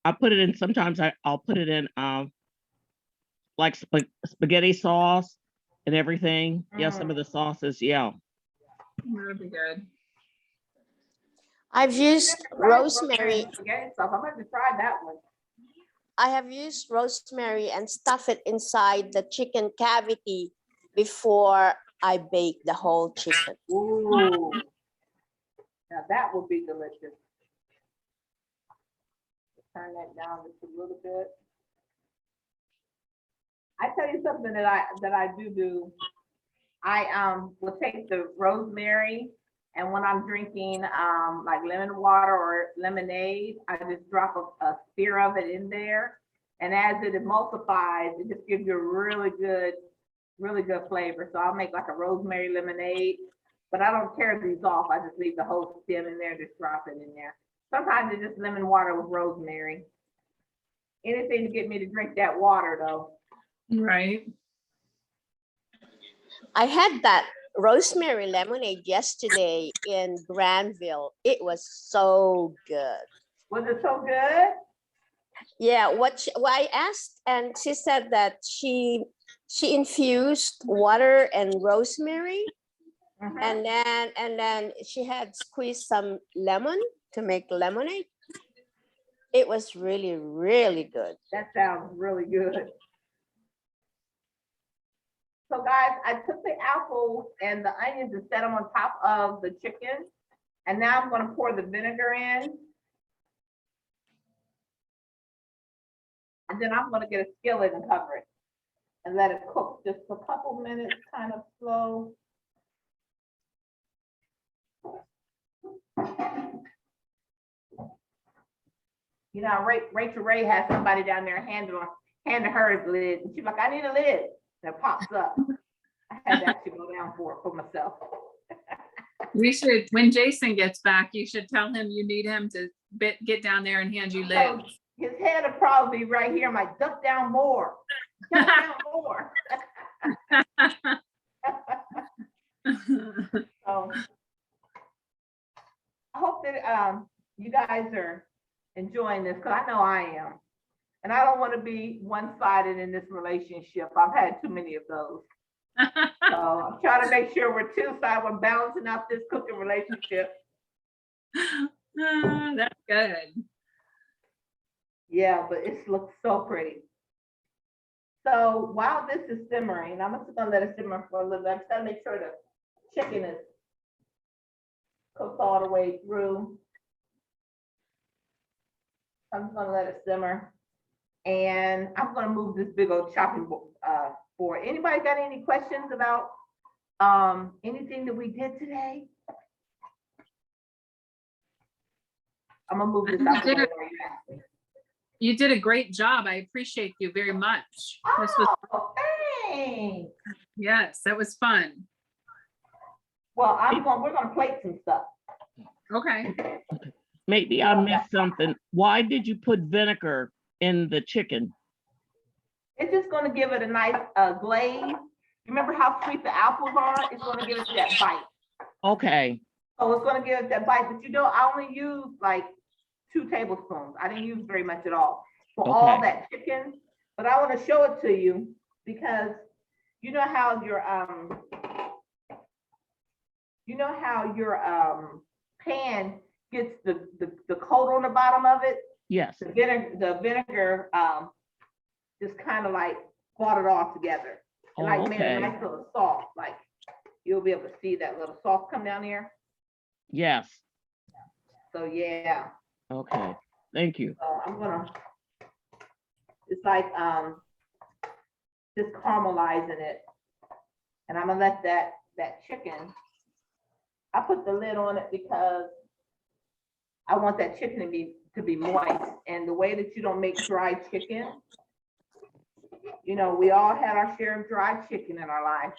I put it in, sometimes I'll put it in like spaghetti sauce and everything. Yeah, some of the sauces, yeah. That'd be good. I've used rosemary. Spaghetti sauce. I'm going to try that one. I have used rosemary and stuff it inside the chicken cavity before I bake the whole chicken. Ooh. Now that would be delicious. Turn that down just a little bit. I tell you something that I do. I will take the rosemary, and when I'm drinking like lemon water or lemonade, I just drop a spear of it in there, and as it emulsifies, it just gives you a really good flavor. So I'll make like a rosemary lemonade, but I don't tear these off. I just leave the whole stem in there, just drop it in there. Sometimes it's just lemon water with rosemary. Anything to get me to drink that water though. Right. I had that rosemary lemonade yesterday in Granville. It was so good. Was it so good? Yeah, I asked, and she said that she infused water and rosemary, Mhm. and then she had squeezed some lemon to make lemonade. It was really, really good. That sounds really good. So guys, I took the apples and the onions and set them on top of the chicken. And now I'm gonna pour the vinegar in. And then I'm gonna get a skillet and cover it and let it cook just a couple minutes, kind of slow. You know, Rachel Ray has somebody down there handing her the lid. And she's like, I need a lid. And it pops up. I had to actually go down for it for myself. We should, when Jason gets back, you should tell him you need him to get down there and hand you lids. His head will probably be right here. I'm like, duck down more. Duck down more. So I hope that you guys are enjoying this, because I know I am. And I don't want to be one-sided in this relationship. I've had too many of those. So I'm trying to make sure we're two-sided. We're balancing out this cooking relationship. That's good. Yeah, but it looks so pretty. So while this is simmering, I'm just gonna let it simmer for a little bit. I'm just gonna make sure the chicken is cooked all the way through. I'm just gonna let it simmer. And I'm gonna move this big old chopping board. Anybody got any questions about anything that we did today? I'm gonna move this out the way where you asked me. You did a great job. I appreciate you very much. This was, Oh, thanks. yes, that was fun. Well, we're gonna plate some stuff. Okay. Maybe I missed something. Why did you put vinegar in the chicken? It's just gonna give it a nice glaze. Remember how sweet the apples are? It's gonna give it that bite. Okay, So it's gonna give it that bite, but you know, I only use like 2 tablespoons. I didn't use very much at all for all Okay. that chicken. But I want to show it to you because you know how your pan gets the coat on the bottom of it. yes, The vinegar just kind of like brought it all together. And Oh, like made a okay. nice little sauce. Like you'll be able to see that little sauce come down here. yes, So yeah. okay, thank you. So I'm gonna, it's like just caramelizing it. And I'm gonna let that chicken, I put the lid on it because I want that chicken to be moist. And the way that you don't make dry chicken, you know, we all had our share of dry chicken in our life.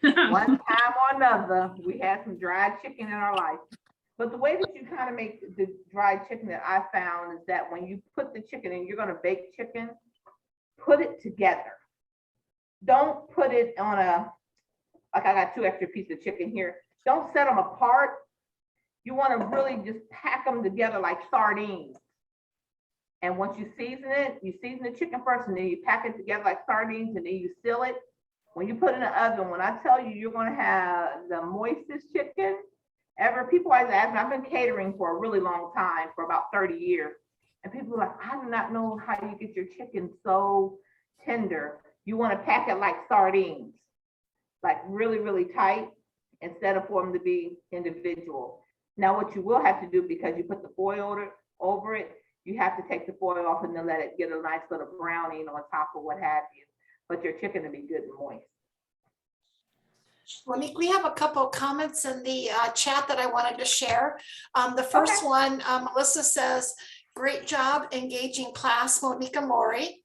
One time or another, we had some dried chicken in our life. But the way that you kind of make the dried chicken that I found is that when you put the chicken in, you're gonna bake chicken, put it together. Don't put it on like I got 2 extra pieces of chicken here. Don't set them apart. You wanna really just pack them together like sardines. And once you season it, you season the chicken first and then you pack it together like sardines and then you seal it. When you put it in the oven, when I tell you you're gonna have the moistest chicken ever, people always ask me, I've been catering for a really long time, for about 30 years. And people are like, I do not know how you get your chicken so tender. You want to pack it like sardines, like really, really tight, instead of for them to be individual. Now, what you will have to do, because you put the foil over it, you have to take the foil off and then let it get a nice little browning on top of what have you. But your chicken will be good and moist. Monique, we have a couple of comments in the chat that I wanted to share. The first one, Melissa says, great job engaging class, Monique and Lori.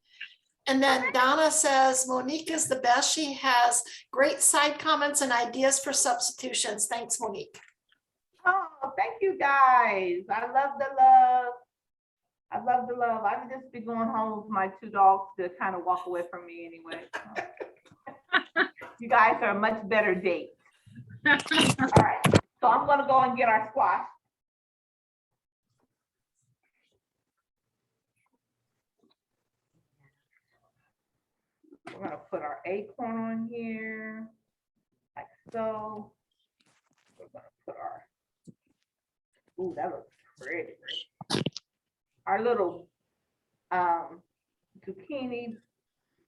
And then Donna says, Monique is the best. She has great side comments and ideas for substitutions. Thanks, Monique. Oh, thank you guys. I love the love. I love the love. I would just be going home with my 2 dogs to kind of walk away from me anyway. You guys are a much better date. All right, so I'm gonna go and get our squash. We're gonna put our acorn on here, like so. We're gonna put our, ooh, that looks pretty. Our little zucchini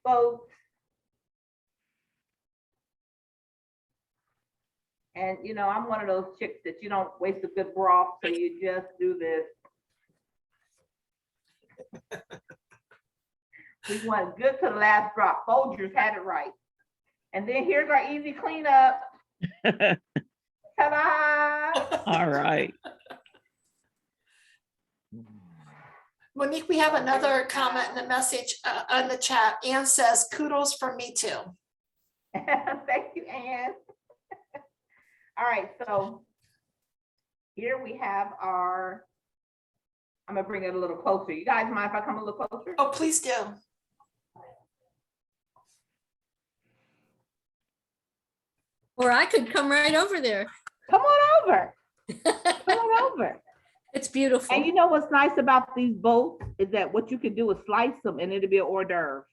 boats. And you know, I'm one of those chicks that you don't waste a good broth, so you just do this. We went good to the last drop. Folgers had it right. And then here's our easy cleanup. Ta-da! All right. Monique, we have another comment in the message on the chat. Ann says, kudos from me too. Thank you, Ann. All right, so here we have our, I'm gonna bring it a little closer. You guys mind if I come a little closer? Oh, please do. Or I could come right over there. Come on over. Come on over. It's beautiful. And you know what's nice about these bowls is that what you can do is slice them and it'll be an hors d'oeuvre.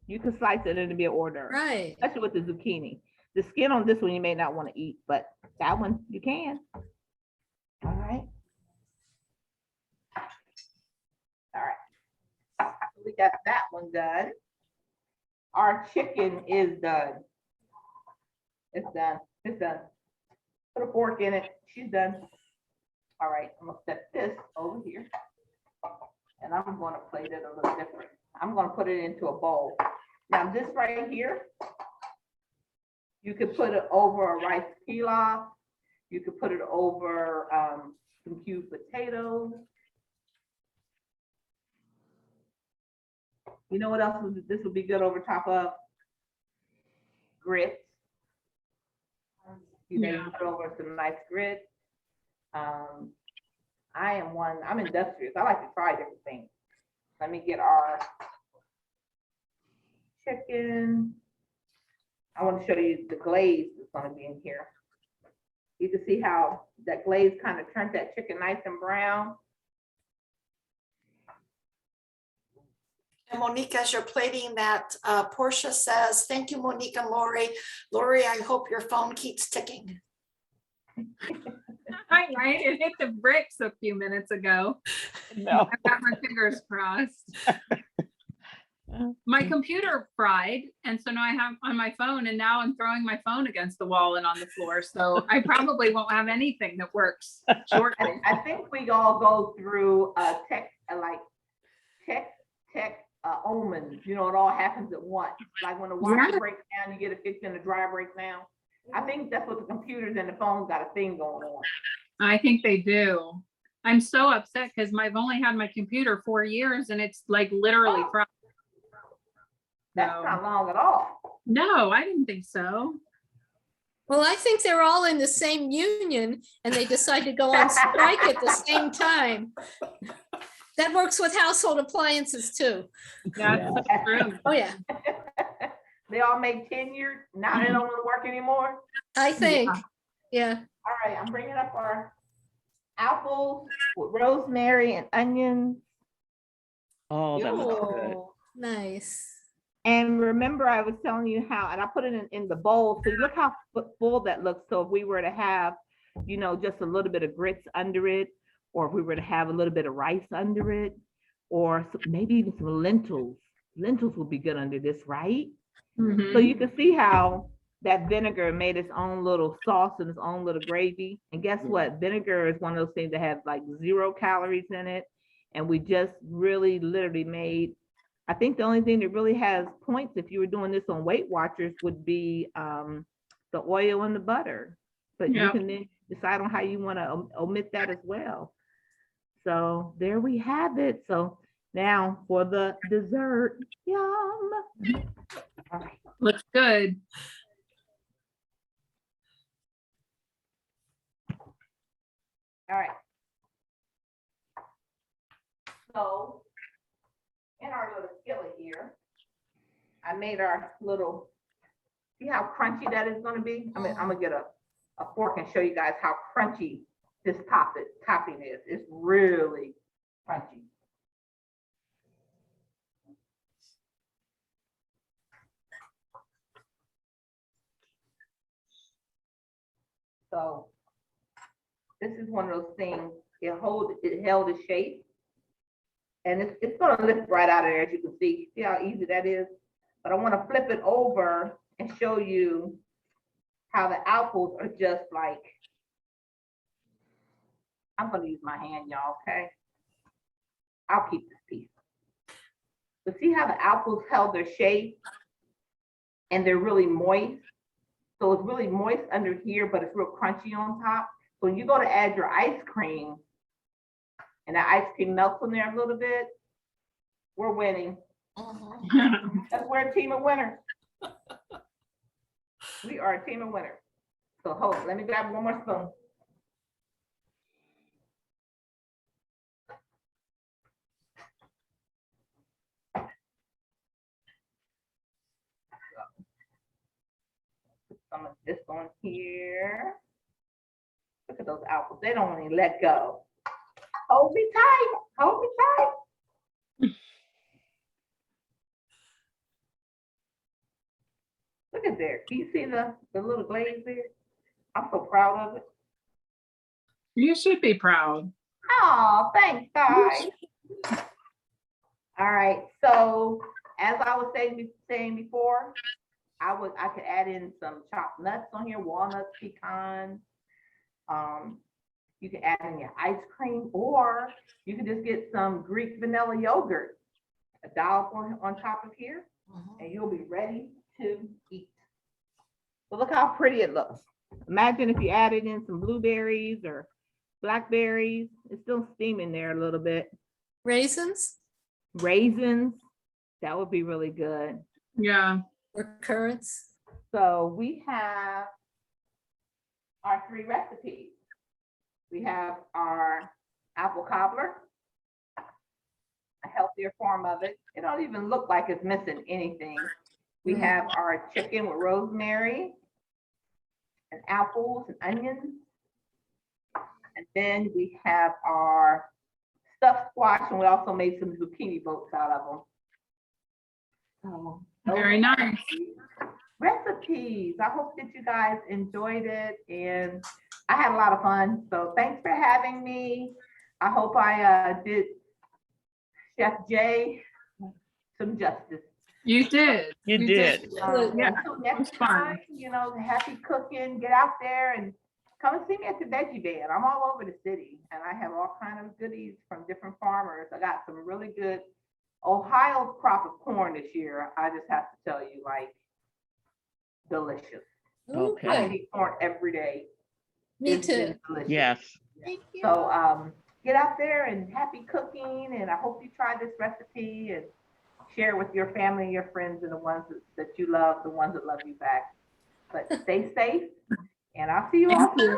You can slice it and it'll be an hors d'oeuvre. Right. Especially with the zucchini. The skin on this one you may not want to eat, but that one you can. All right. All right. We got that one done. Our chicken is done. It's done. It's done. Put a fork in it. She's done. All right, I'm gonna set this over here. And I'm gonna plate it a little different. I'm gonna put it into a bowl. Now this right here, you could put it over a rice pilaf. You could put it over some cubed potatoes. You know what else this would be good over top of? Grits. You know, you put over some nice grits. I'm industrious. I like to try different things. Let me get our chicken. I want to show you the glaze that's going to be in here. You can see how that glaze kind of turned that chicken nice and brown. And Monique, as you're plating that, Portia says, thank you, Monique and Lori. Lori, I hope your phone keeps ticking. Right, it hit the bricks a few minutes ago. No. I've got my fingers crossed. My computer fried, and so now I have on my phone, and now I'm throwing my phone against the wall and on the floor. So I probably won't have anything that works shortly. I think we all go through tech omens. You know, it all happens at once. Like when the washer breaks down, you get it fixed and the dryer breaks down. I think that's what the computers and the phones got a thing going on. I think they do. I'm so upset because I've only had my computer 4 years, and it's like literally fried. That's not long at all. No, I didn't think so. Well, I think they're all in the same union and they decide to go on strike at the same time. That works with household appliances too. That's true. Oh, yeah, They all make tenure. Now they don't want to work anymore. I think, yeah. All right, I'm bringing up our apples with rosemary and onions. Oh, that looks good. Oh, nice. And remember, I was telling you how, and I put it in the bowl. So look how full that looks. So if we were to have, you know, just a little bit of grits under it, or if we were to have a little bit of rice under it, or maybe even some lentils. Lentils would be good under this, right? Mhm. So you can see how that vinegar made its own little sauce and its own little gravy. And guess what? Vinegar is one of those things that have like 0 calories in it. And we just really literally made, I think the only thing that really has points if you were doing this on Weight Watchers would be the oil and the butter. But you can then decide on how you want to omit that as well. So there we have it. So now for the dessert, yum. All right. Looks good. All right. So in our little skillet here, I made our little, see how crunchy that is going to be? I'm gonna get a fork and show you guys how crunchy this topping is. It's really crunchy. So this is one of those things, it held its shape. And it's gonna lift right out of there, as you can see. See how easy that is? But I wanna flip it over and show you how the apples are just like, I'm gonna use my hand, y'all, okay? I'll keep this piece. But see how the apples held their shape and they're really moist? So it's really moist under here, but it's real crunchy on top. So when you go to add your ice cream, and the ice cream melts in there a little bit, we're winning. That's we're a team of winners. We are a team of winners. So hold, let me grab one more spoon. Put some of this on here. Look at those apples. They don't even let go. Hold me tight. Hold me tight. Look at there. Do you see the little glaze there? I'm so proud of it. You should be proud. Oh, thanks, guys. All right, so as I was saying before, I could add in some chopped nuts on here, walnuts, pecans. You can add in your ice cream, or you can just get some Greek vanilla yogurt, a dollop on top of here, and you'll be ready to eat. So look how pretty it looks. Imagine if you added in some blueberries or blackberries. It's still steaming there a little bit. Raisins Raisins, that would be really good. Yeah. or currants. So we have our 3 recipes. We have our apple cobbler, a healthier form of it. It don't even look like it's missing anything. We have our chicken with rosemary and apples and onions. And then we have our stuffed squash, and we also made some zucchini boats out of them. So, Very nice. recipes. I hope that you guys enjoyed it, and I had a lot of fun. So thanks for having me. I hope I did Chef Jay some justice. You did. You did. Yeah, Until next was fun. time, you know, happy cooking. Get out there and come and see me at the Veggie Band. I'm all over the city, and I have all kinds of goodies from different farmers. I got some really good Ohio's crop of corn this year. I just have to tell you, like, delicious. Okay. I can eat corn every day. Me It's too. delicious. Yes. Thank you. So get out there and happy cooking, and I hope you try this recipe and share with your family and your friends and the ones that you love, the ones that love you back. But stay safe, and I'll see you all Thank you. soon.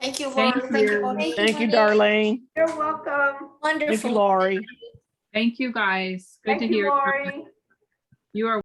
Thank you, Thank Lori. Thank you, you. Monique. Thank you, Monique. Darlene. You're welcome. Thank you, Wonderful. Lori. Thank you, guys. Good Thank to you, hear. Lori. You are